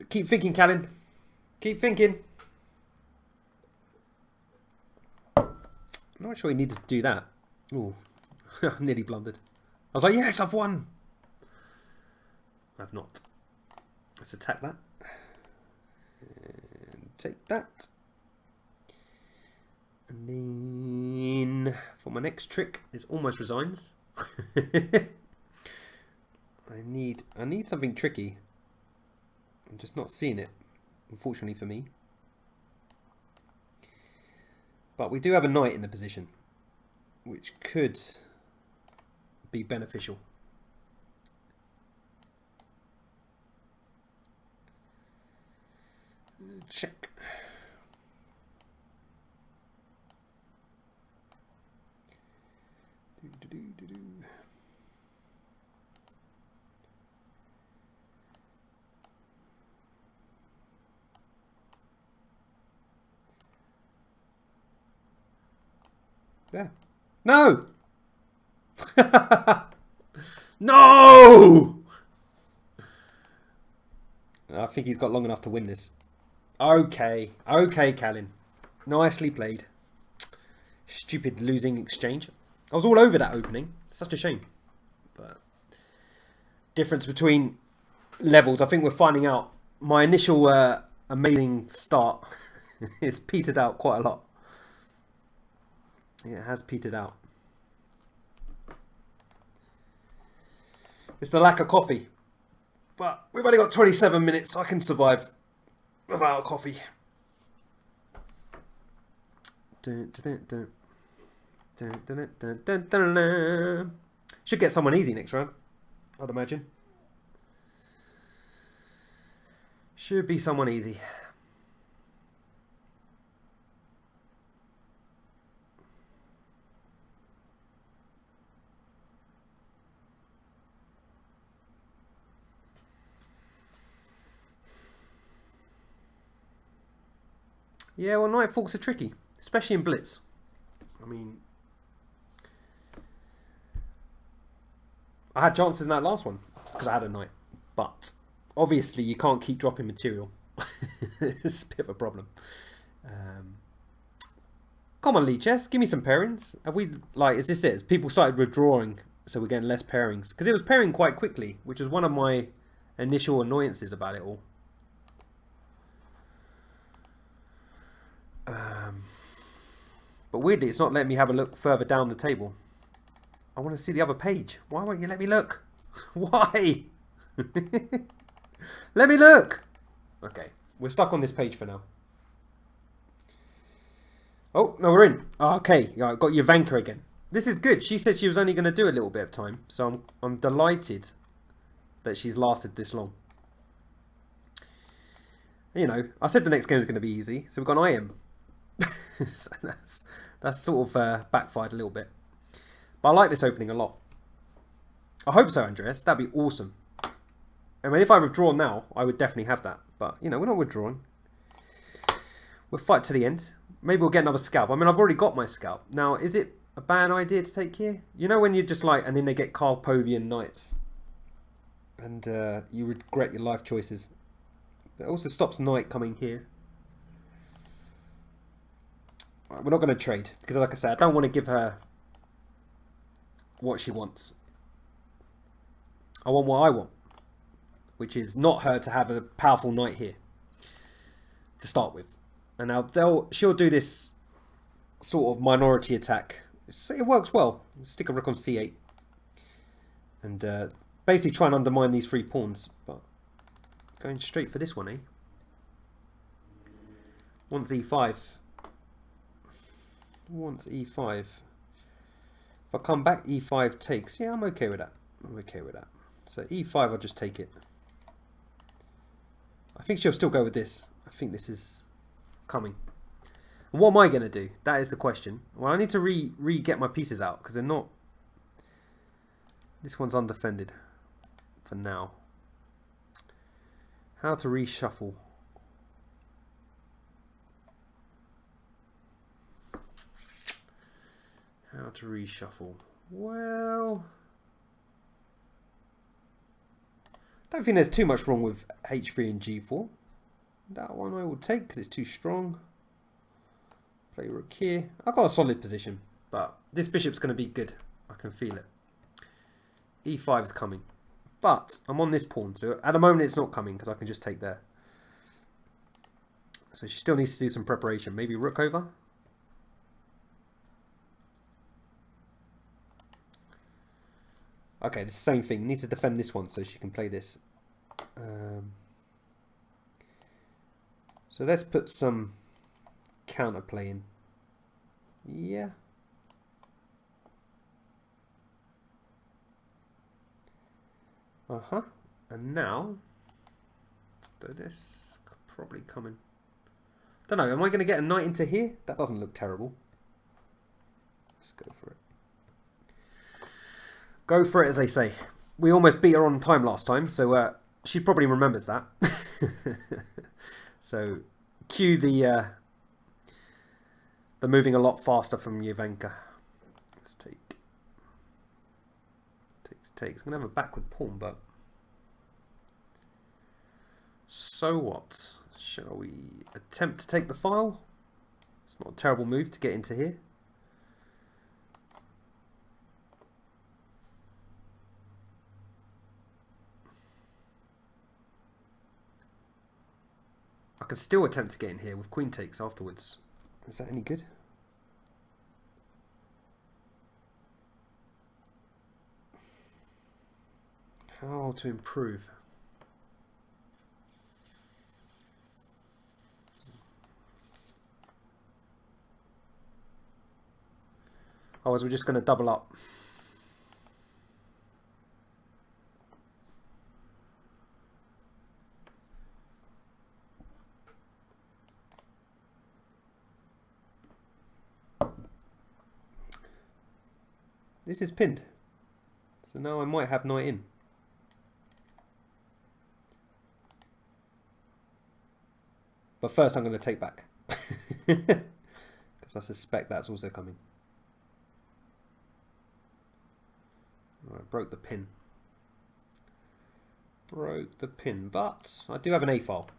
Keep thinking, Callan. Keep thinking. I'm not sure he needed to do that. Ooh, nearly blundered. I was like, yes, I've won. I've not. Let's attack that. take that. And then for my next trick, it's almost resigns. I need something tricky. I'm just not seeing it, unfortunately for me. But we do have a knight in the position, which could be beneficial. Check. There. No! No! I think he's got long enough to win this. Okay. Okay, Callan. Nicely played. Stupid losing exchange. I was all over that opening. Such a shame. But difference between levels. I think we're finding out. My initial amazing start is petered out quite a lot. Yeah, it has petered out. It's the lack of coffee. But we've only got 27 minutes. I can survive without coffee. Dun, dun, dun, dun, dun, dun, dun, dun, dun. Should get someone easy next round, I'd imagine. Should be someone easy. Yeah, well, night forks are tricky, especially in blitz. I mean, I had chances in that last one because I had a knight, but obviously you can't keep dropping material. It's a bit of a problem. Come on, lichess, give me some pairings. Have we, like, is this it? As people started withdrawing, so we're getting less pairings because it was pairing quite quickly, which was one of my initial annoyances about it all. But weirdly, it's not letting me have a look further down the table. I want to see the other page. Why won't you let me look? Why? Let me look. Okay, we're stuck on this page for now. Oh, no, we're in. Oh, okay, yeah, I got Ivanka again. This is good. She said she was only going to do a little bit of time. So I'm delighted that she's lasted this long. You know, I said the next game is going to be easy. So we've got an IM. So that's sort of backfired a little bit. But I like this opening a lot. I hope so, Andreas. That'd be awesome. I mean, if I withdraw now, I would definitely have that. But, you know, we're not withdrawing. We'll fight to the end. Maybe we'll get another scalp. I mean, I've already got my scalp. Now, is it a bad idea to take here? You know when you're just like, and then they get Karpovian knights. And you regret your life choices. It also stops knight coming here. Right, we're not going to trade. Because like I said, I don't want to give her what she wants. I want what I want. Which is not her to have a powerful knight here. To start with. And now she'll do this sort of minority attack. It works well. Stick a rook on c8. And basically try and undermine these three pawns. But going straight for this one, eh? Wants e5. Wants e5. If I come back, e5 takes. Yeah, I'm okay with that. I'm okay with that. So e5, I'll just take it. I think she'll still go with this. I think this is coming. And what am I going to do? That is the question. Well, I need to re-get my pieces out because they're not... This one's undefended for now. How to reshuffle. How to reshuffle. Well... I don't think there's too much wrong with h3 and g4. That one I will take because it's too strong. Play rook here. I've got a solid position, but this bishop's going to be good. I can feel it. e5 is coming. But I'm on this pawn, so at the moment it's not coming because I can just take there. So she still needs to do some preparation. Maybe rook over. Okay, the same thing. Need to defend this one so she can play this. So let's put some counterplay in. Yeah. And now, this could probably come in. Don't know. Am I going to get a knight into here? That doesn't look terrible. Let's go for it. Go for it, as they say. We almost beat her on time last time, so she probably remembers that. So, cue the moving a lot faster from Jovanka. Let's take. Takes. I'm going to have a backward pawn, but... So what? Shall we attempt to take the file? It's not a terrible move to get into here. I can still attempt to get in here with queen takes afterwards. Is that any good? How to improve? Oh, as we're just going to double up. This is pinned. So now I might have knight in. But first I'm going to take back. Because I suspect that's also coming. Alright, broke the pin. Broke the pin, but I do have an A file.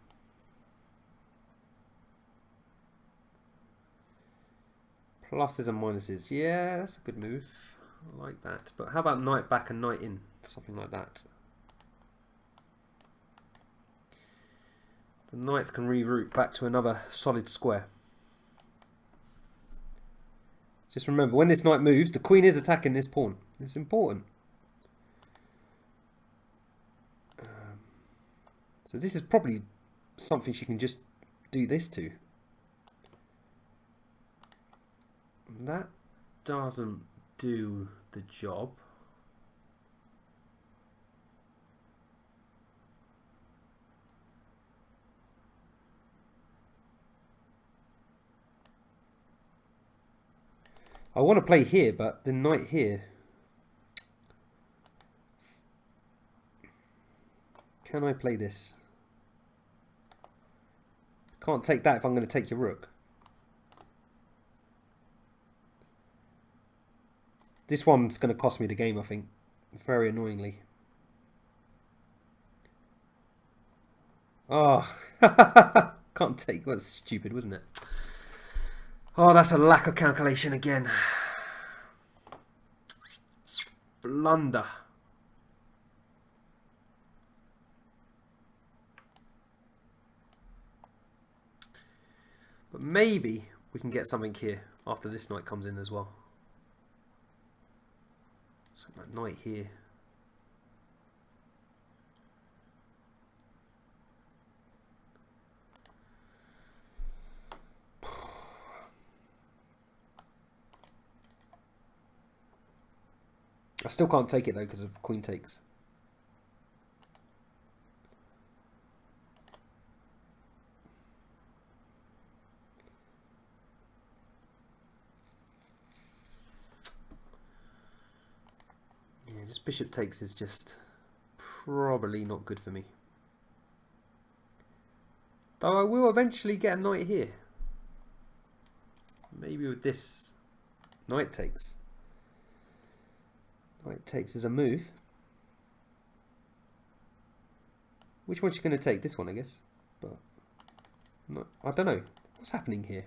Pluses and minuses. Yeah, that's a good move. I like that. But how about knight back and knight in? Something like that. The knights can reroute back to another solid square. Just remember, when this knight moves, the queen is attacking this pawn. It's important. So this is probably something she can just do this to. That doesn't do the job. I want to play here, but the knight here. Can I play this? Can't take that if I'm going to take your rook. This one's going to cost me the game, I think. Very annoyingly. Oh, can't take. Well, that's stupid, wasn't it? Oh, that's a lack of calculation again. Blunder. But maybe we can get something here after this knight comes in as well. So that knight here. I still can't take it though because of queen takes. Yeah, just bishop takes is just probably not good for me. Though I will eventually get a knight here. Maybe with this knight takes. Knight takes as a move. Which one's she going to take? This one, I guess. But no, I don't know. What's happening here?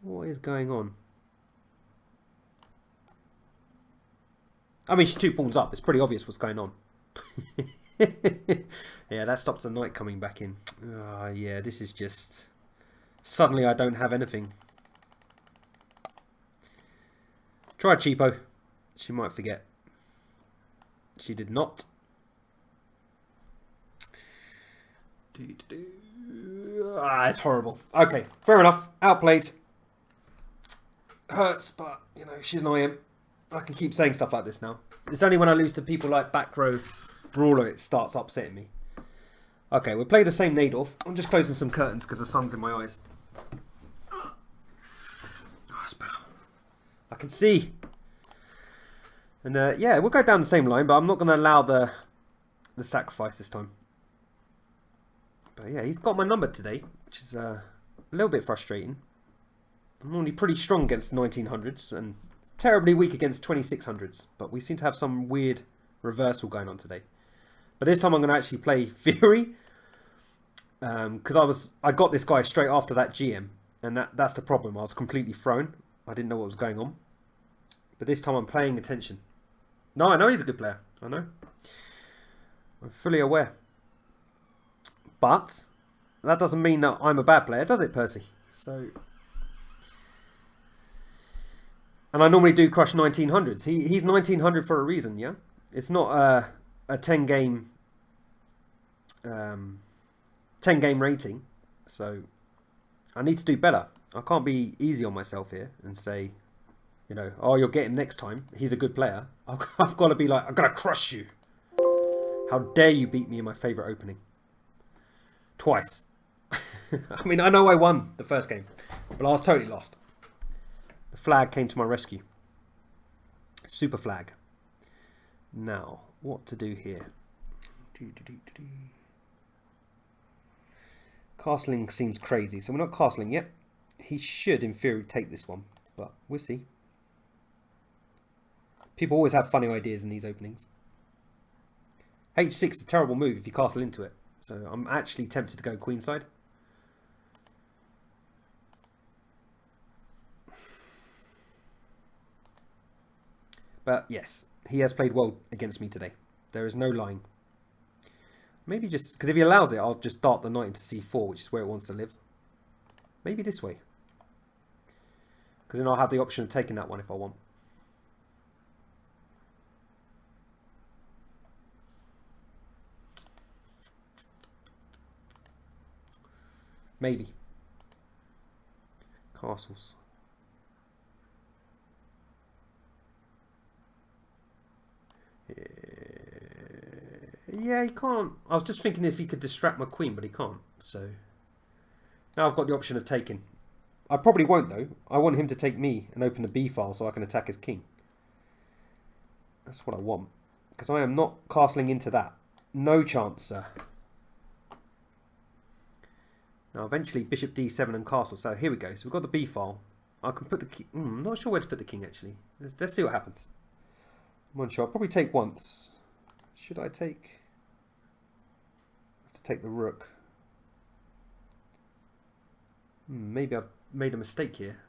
What is going on? I mean, she's 2 pawns up. It's pretty obvious what's going on. Yeah, that stops the knight coming back in. Yeah, this is just... Suddenly I don't have anything. Try cheapo. She might forget. She did not. It's horrible. Okay, fair enough. Outplayed. Hurts, but, you know, she's annoying. I can keep saying stuff like this now. It's only when I lose to people like Back Row Brawler it starts upsetting me. Okay, we'll play the same Nadorf. I'm just closing some curtains because the sun's in my eyes. Oh, it's better. I can see. And yeah, we'll go down the same line, but I'm not going to allow the sacrifice this time. But yeah, he's got my number today, which is a little bit frustrating. I'm normally pretty strong against 1900s and terribly weak against 2600s, but we seem to have some weird reversal going on today. But this time I'm going to actually play Fury, because I got this guy straight after that GM, and that's the problem. I was completely thrown. I didn't know what was going on. But this time I'm paying attention. No, I know he's a good player. I know. I'm fully aware. But that doesn't mean that I'm a bad player, does it, Percy? So, and I normally do crush 1900s. He's 1900 for a reason, yeah? It's not a 10 game rating. So I need to do better. I can't be easy on myself here and say, you know, oh, you'll get him next time. He's a good player. I've got to be like, I'm going to crush you. How dare you beat me in my favourite opening? Twice. I mean, I know I won the first game, but I was totally lost. The flag came to my rescue. Super flag. Now, what to do here? Castling seems crazy, so we're not castling yet. He should, in theory, take this one, but we'll see. People always have funny ideas in these openings. H6 is a terrible move if you castle into it, so I'm actually tempted to go queenside. But yes, he has played well against me today. There is no lying. Maybe just... because if he allows it, I'll just dart the knight into c4, which is where it wants to live. Maybe this way. Because then I'll have the option of taking that one if I want. Maybe. Castles. Yeah, he can't. I was just thinking if he could distract my queen, but he can't. So now I've got the option of taking. I probably won't though. I want him to take me and open the B file so I can attack his king. That's what I want. Because I am not castling into that. No chance, sir. Now eventually bishop d7 and castle. So here we go. So we've got the B file. I can put the king. I'm not sure where to put the king actually. Let's see what happens. I'm unsure. I'll probably take once. Should I take? I have to take the rook. Maybe I've made a mistake here.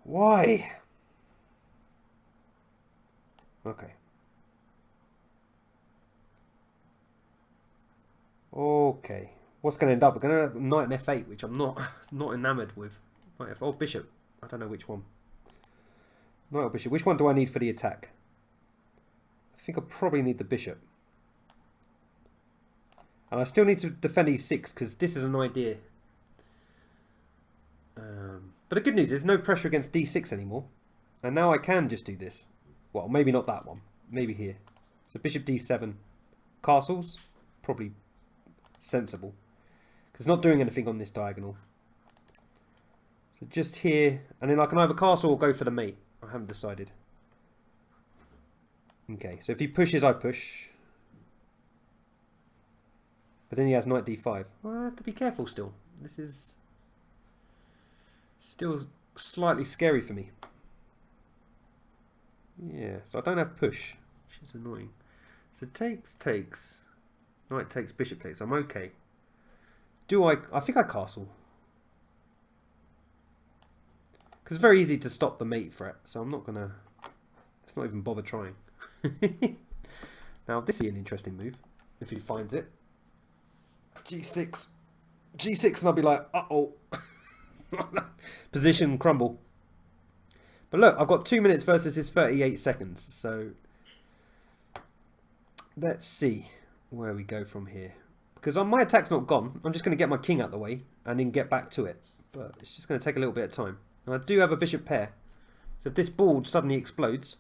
Why? Okay. Okay. What's going to end up? We're going to have knight and f8, which I'm not enamoured with. Knight f. Oh, bishop. I don't know which one. Knight or bishop. Which one do I need for the attack? I think I probably need the bishop. And I still need to defend e6 because this is an idea. But the good news is no pressure against d6 anymore. And now I can just do this. Well, maybe not that one. Maybe here. So bishop d7. Castles. Probably sensible. Because it's not doing anything on this diagonal. So just here. And then I can either castle or go for the mate. I haven't decided. Okay, so if he pushes, I push. But then he has knight d5. Well, I have to be careful still. This is still slightly scary for me. Yeah, so I don't have push, which is annoying. So takes. Knight takes, bishop takes. I'm okay. Do I think I castle. Because it's very easy to stop the mate threat, so I'm not going to... Let's not even bother trying. Now this is an interesting move, if he finds it. G6. G6 and I'll be like, uh-oh. Position crumble. But look, I've got 2 minutes versus his 38 seconds. So let's see where we go from here. Because my attack's not gone. I'm just going to get my king out the way and then get back to it. But it's just going to take a little bit of time. And I do have a bishop pair. So if this board suddenly explodes,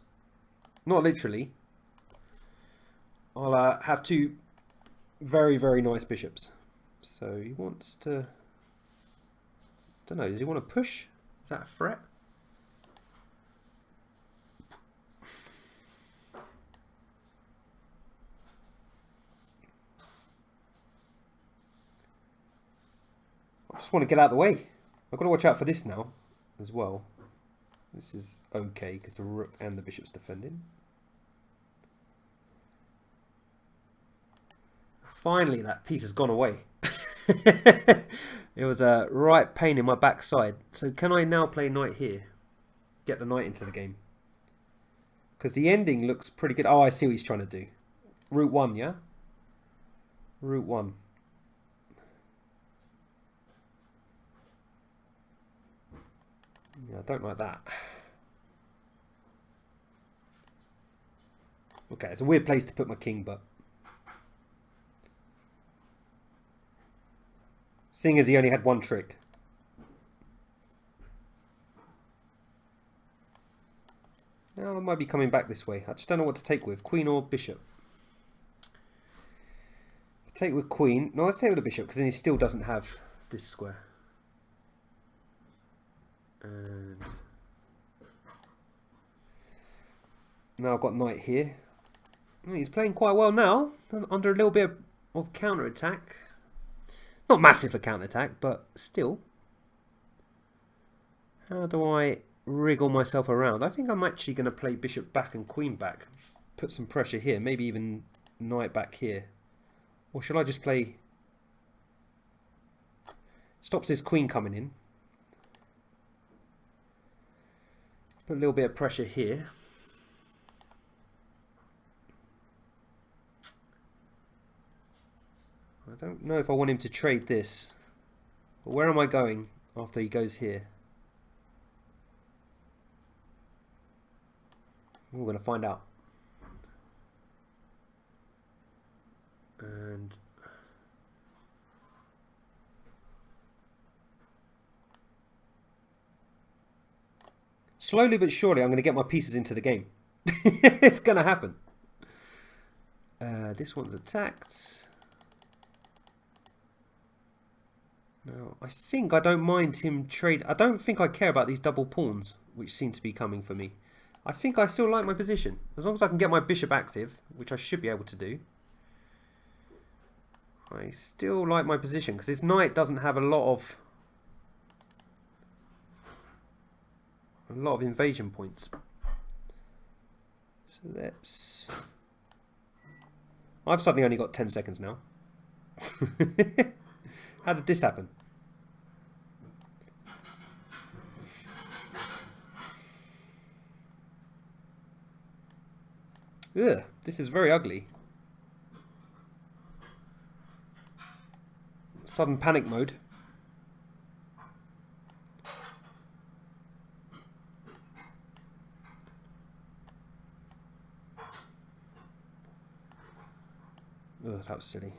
not literally, I'll have two very, very nice bishops. So he wants to... I don't know, does he want to push? Is that a threat? I just want to get out of the way. I've got to watch out for this now as well. This is okay because the rook and the bishop's defending. Finally, that piece has gone away. It was a right pain in my backside. So can I now play knight here? Get the knight into the game. Because the ending looks pretty good. Oh, I see what he's trying to do. Route 1, yeah? Route 1. Yeah, I don't like that. Okay, it's a weird place to put my king, but... Seeing as he only had one trick. Now I might be coming back this way. I just don't know what to take with. Queen or bishop? Take with queen. No, let's take with a bishop because then he still doesn't have this square. And now I've got knight here. He's playing quite well now. Under a little bit of counter-attack. Not massive a counter-attack, but still. How do I wriggle myself around? I think I'm actually going to play bishop back and queen back. Put some pressure here. Maybe even knight back here. Or should I just play... Stops his queen coming in. Put a little bit of pressure here. I don't know if I want him to trade this. But where am I going after he goes here? We're going to find out. And slowly but surely I'm going to get my pieces into the game. It's going to happen. This one's attacked. Now, I think I don't mind him trade. I don't think I care about these double pawns, which seem to be coming for me. I think I still like my position. As long as I can get my bishop active, which I should be able to do. I still like my position, because this knight doesn't have a lot of invasion points. So let's... I've suddenly only got 10 seconds now. How did this happen? Ugh, this is very ugly. Sudden panic mode. Ugh, that was silly.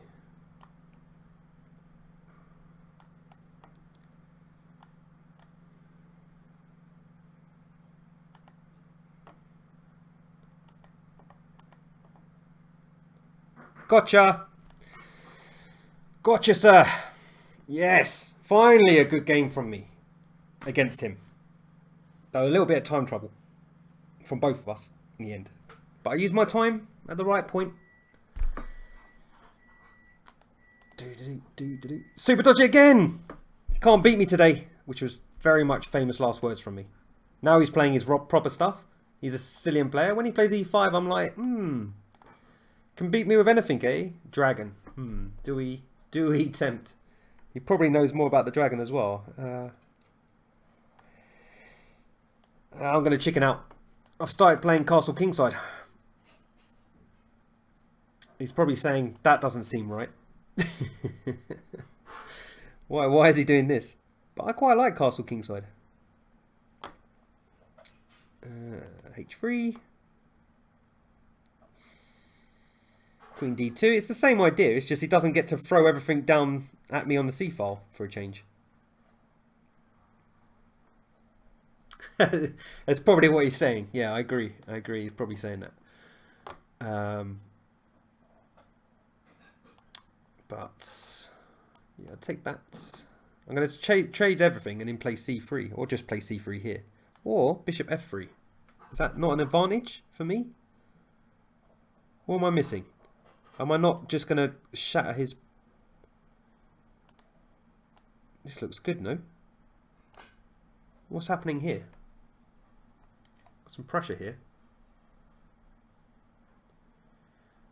Gotcha! Gotcha, sir! Yes! Finally a good game from me against him. Though a little bit of time trouble from both of us in the end. But I used my time at the right point. Super dodgy again! He can't beat me today, which was very much famous last words from me. Now he's playing his proper stuff. He's a Sicilian player. When he plays e5, I'm like, can beat me with anything, eh? Dragon. Do we tempt? He probably knows more about the dragon as well. I'm going to chicken out. I've started playing Castle Kingside. He's probably saying, that doesn't seem right. Why is he doing this? But I quite like castle kingside. H3. Queen d2. It's the same idea. It's just he doesn't get to throw everything down at me on the c-file for a change. That's probably what he's saying. Yeah, I agree. He's probably saying that. But yeah, I'll take that. I'm going to trade everything and then play c3, or just play c3 here, or bishop f3. Is that not an advantage for me? What am I missing? Am I not just going to shatter his... This looks good, no? What's happening here? Some pressure here.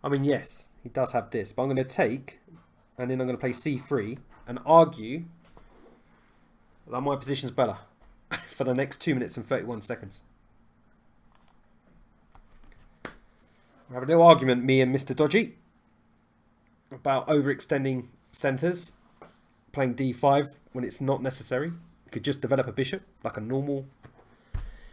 I mean, yes, he does have this, but I'm going to take, and then I'm going to play c3 and argue that my position's better for the next 2 minutes and 31 seconds. We have a little argument, me and Mr. Dodgy, about overextending centres, playing d5 when it's not necessary. You could just develop a bishop like a normal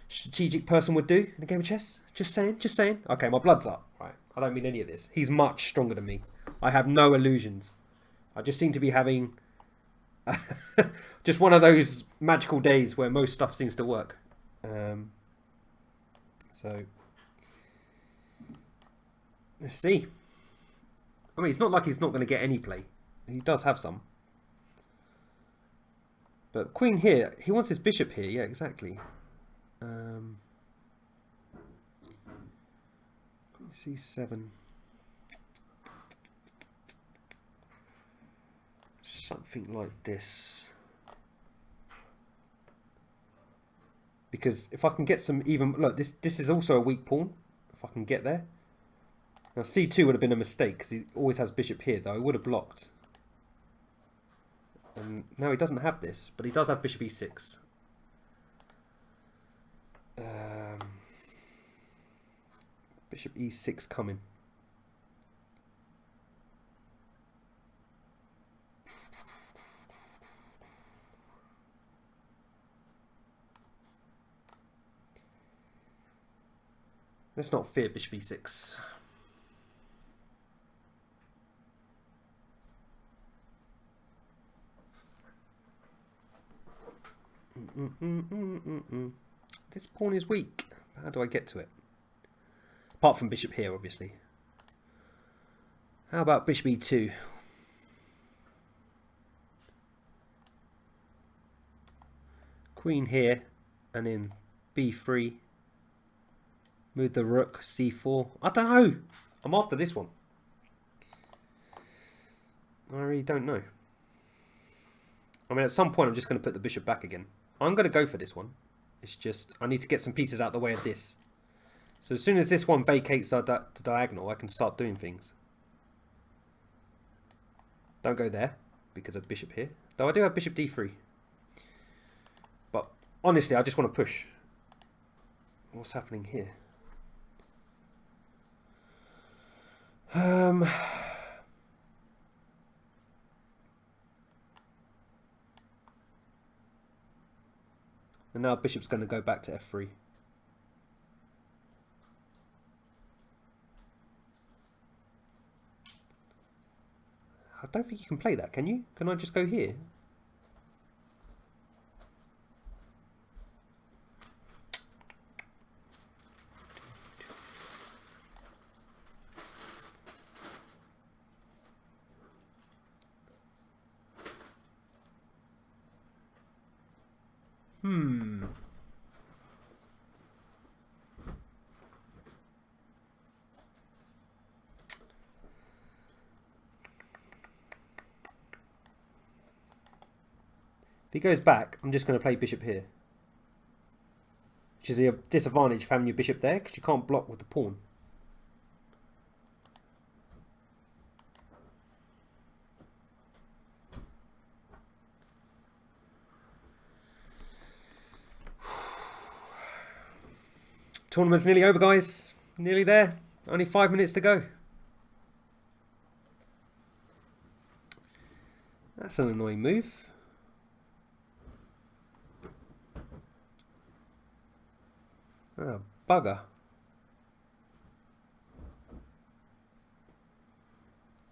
strategic person would do in a game of chess. Just saying. Okay, my blood's up. Right, I don't mean any of this. He's much stronger than me. I have no illusions. I just seem to be having just one of those magical days where most stuff seems to work. So let's see. I mean, it's not like he's not going to get any play. He does have some. But queen here, he wants his bishop here. Yeah, exactly. C7. Something like this. Because if I can get some even... Look, this is also a weak pawn. If I can get there. Now c2 would have been a mistake because he always has bishop here, though. I would have blocked. And now he doesn't have this, but he does have bishop e6. Bishop e6 coming. Let's not fear bishop e6. This pawn is weak. How do I get to it? Apart from bishop here, obviously. How about bishop e2? Queen here, and then b3. Move the rook, c4. I don't know. I'm after this one. I really don't know. I mean, at some point, I'm just going to put the bishop back again. I'm going to go for this one. It's just, I need to get some pieces out of the way of this. So as soon as this one vacates the diagonal, I can start doing things. Don't go there, because of bishop here. Though I do have bishop d3. But honestly, I just want to push. What's happening here? And now bishop's going to go back to f3. I don't think you can play that, can you? Can I just go here? If he goes back, I'm just going to play bishop here. Which is a disadvantage of having your bishop there, because you can't block with the pawn. Tournament's nearly over, guys. Nearly there. Only 5 minutes to go. That's an annoying move. Oh, bugger.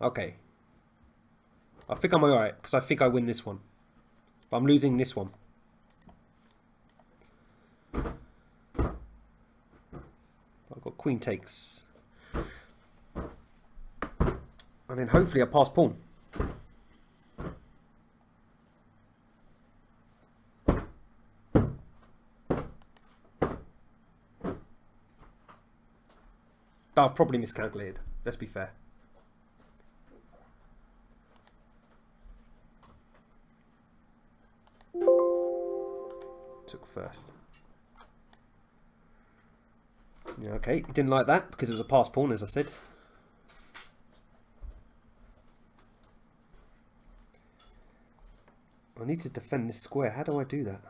Okay. I think I'm alright, because I think I win this one. But I'm losing this one. I've got queen takes. And then hopefully I pass pawn. I've probably miscalculated. Let's be fair. Took first. Yeah, okay. He didn't like that because it was a pass pawn, as I said. I need to defend this square. How do I do that?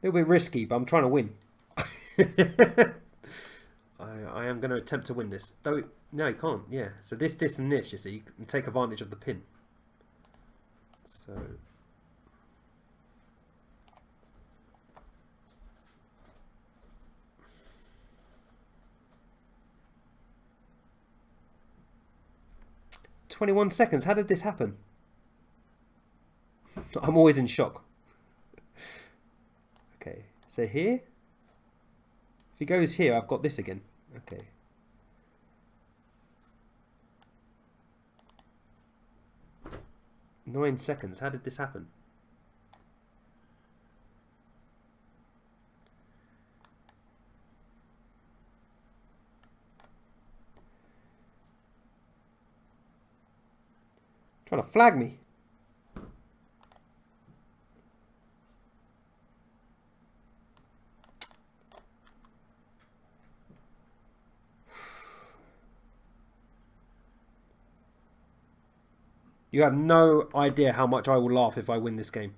A little bit risky, but I'm trying to win. I am going to attempt to win this. Though, no, you can't. Yeah. So this, and this, you see, you can take advantage of the pin. So... "21 seconds. How did this happen?" I'm always in shock. Okay, so here, if he goes here, I've got this again. Okay. "9 seconds. How did this happen?" Trying to flag me. You have no idea how much I will laugh if I win this game.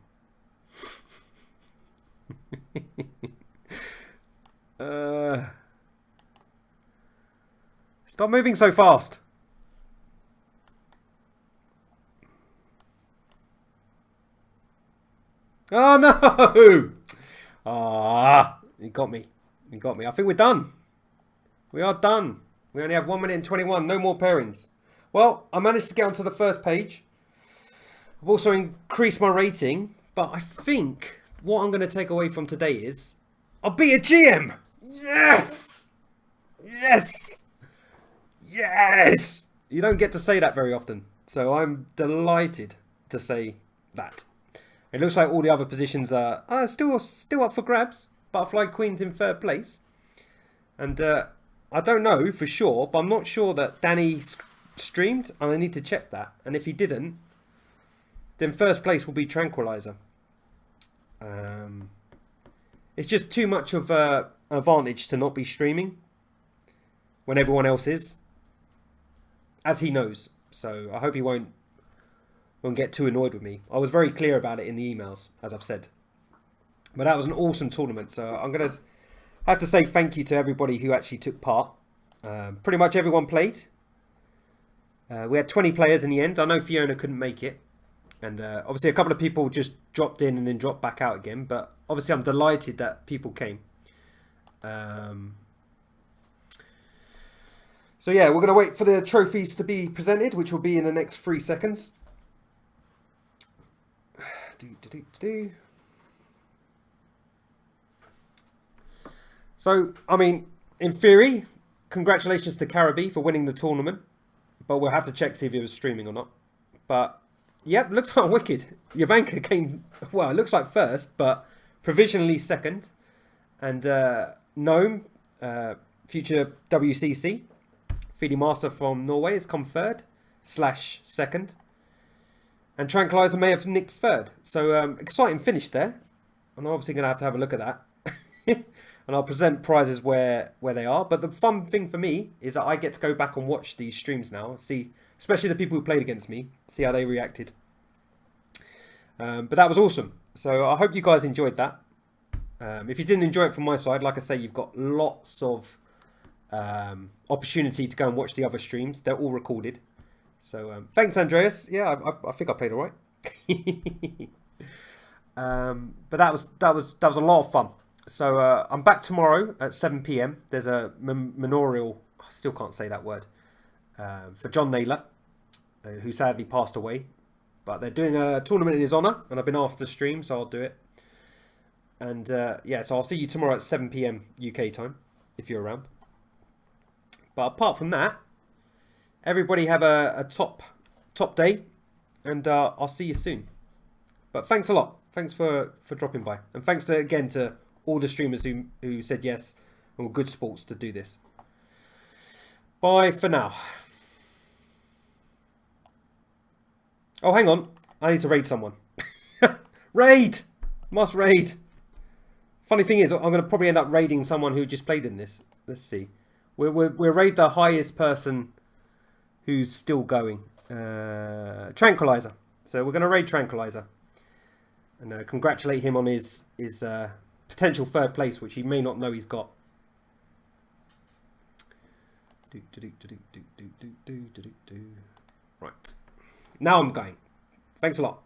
Stop moving so fast. Oh no! Ah, you got me. You got me. I think we're done. We are done. We only have 1 minute and 21. No more pairings. Well, I managed to get onto the first page. I've also increased my rating, but I think what I'm going to take away from today is I'll beat a GM. Yes! Yes! Yes! You don't get to say that very often, so I'm delighted to say that. It looks like all the other positions are still up for grabs. Butterfly Queen's in third place. And I don't know for sure, but I'm not sure that Danny streamed, and I need to check that. And if he didn't, then first place will be Tranquilizer. It's just too much of an advantage to not be streaming when everyone else is, as he knows. So I hope he won't get too annoyed with me. I was very clear about it in the emails, as I've said. But that was an awesome tournament. So I'm going to have to say thank you to everybody who actually took part. Pretty much everyone played. We had 20 players in the end. I know Fiona couldn't make it. And obviously a couple of people just dropped in and then dropped back out again. But obviously I'm delighted that people came. So yeah, we're going to wait for the trophies to be presented, which will be in the next 3 seconds. So, I mean, in theory, congratulations to Caribbean for winning the tournament. But we'll have to check see if he was streaming or not. But, yep, looks like wicked. Jovanka came, well, it looks like first, but provisionally second. And Gnome, future WCC, FIDE Master from Norway, has come third / second. And Tranquilizer may have nicked third. So, exciting finish there. I'm obviously going to have a look at that. And I'll present prizes where they are. But the fun thing for me is that I get to go back and watch these streams now. See, especially the people who played against me. See how they reacted. But that was awesome. So I hope you guys enjoyed that. If you didn't enjoy it from my side, like I say, you've got lots of opportunity to go and watch the other streams. They're all recorded. So thanks, Andreas. Yeah, I think I played all right. But that was a lot of fun. So I'm back tomorrow at 7 p.m. There's a memorial. I still can't say that word. For John Naylor, who sadly passed away. But they're doing a tournament in his honour, and I've been asked to stream, so I'll do it. And yeah, so I'll see you tomorrow at 7 p.m. UK time, if you're around. But apart from that, everybody have a top day, and I'll see you soon. But thanks a lot. Thanks for dropping by, and thanks again to all the streamers who said yes and were good sports to do this. Bye for now. Oh, hang on. I need to raid someone. Raid! Must raid. Funny thing is, I'm going to probably end up raiding someone who just played in this. Let's see. We'll raid the highest person who's still going. Tranquilizer. So we're going to raid Tranquilizer. And congratulate him on his potential third place, which he may not know he's got. Right. Now I'm going. Thanks a lot.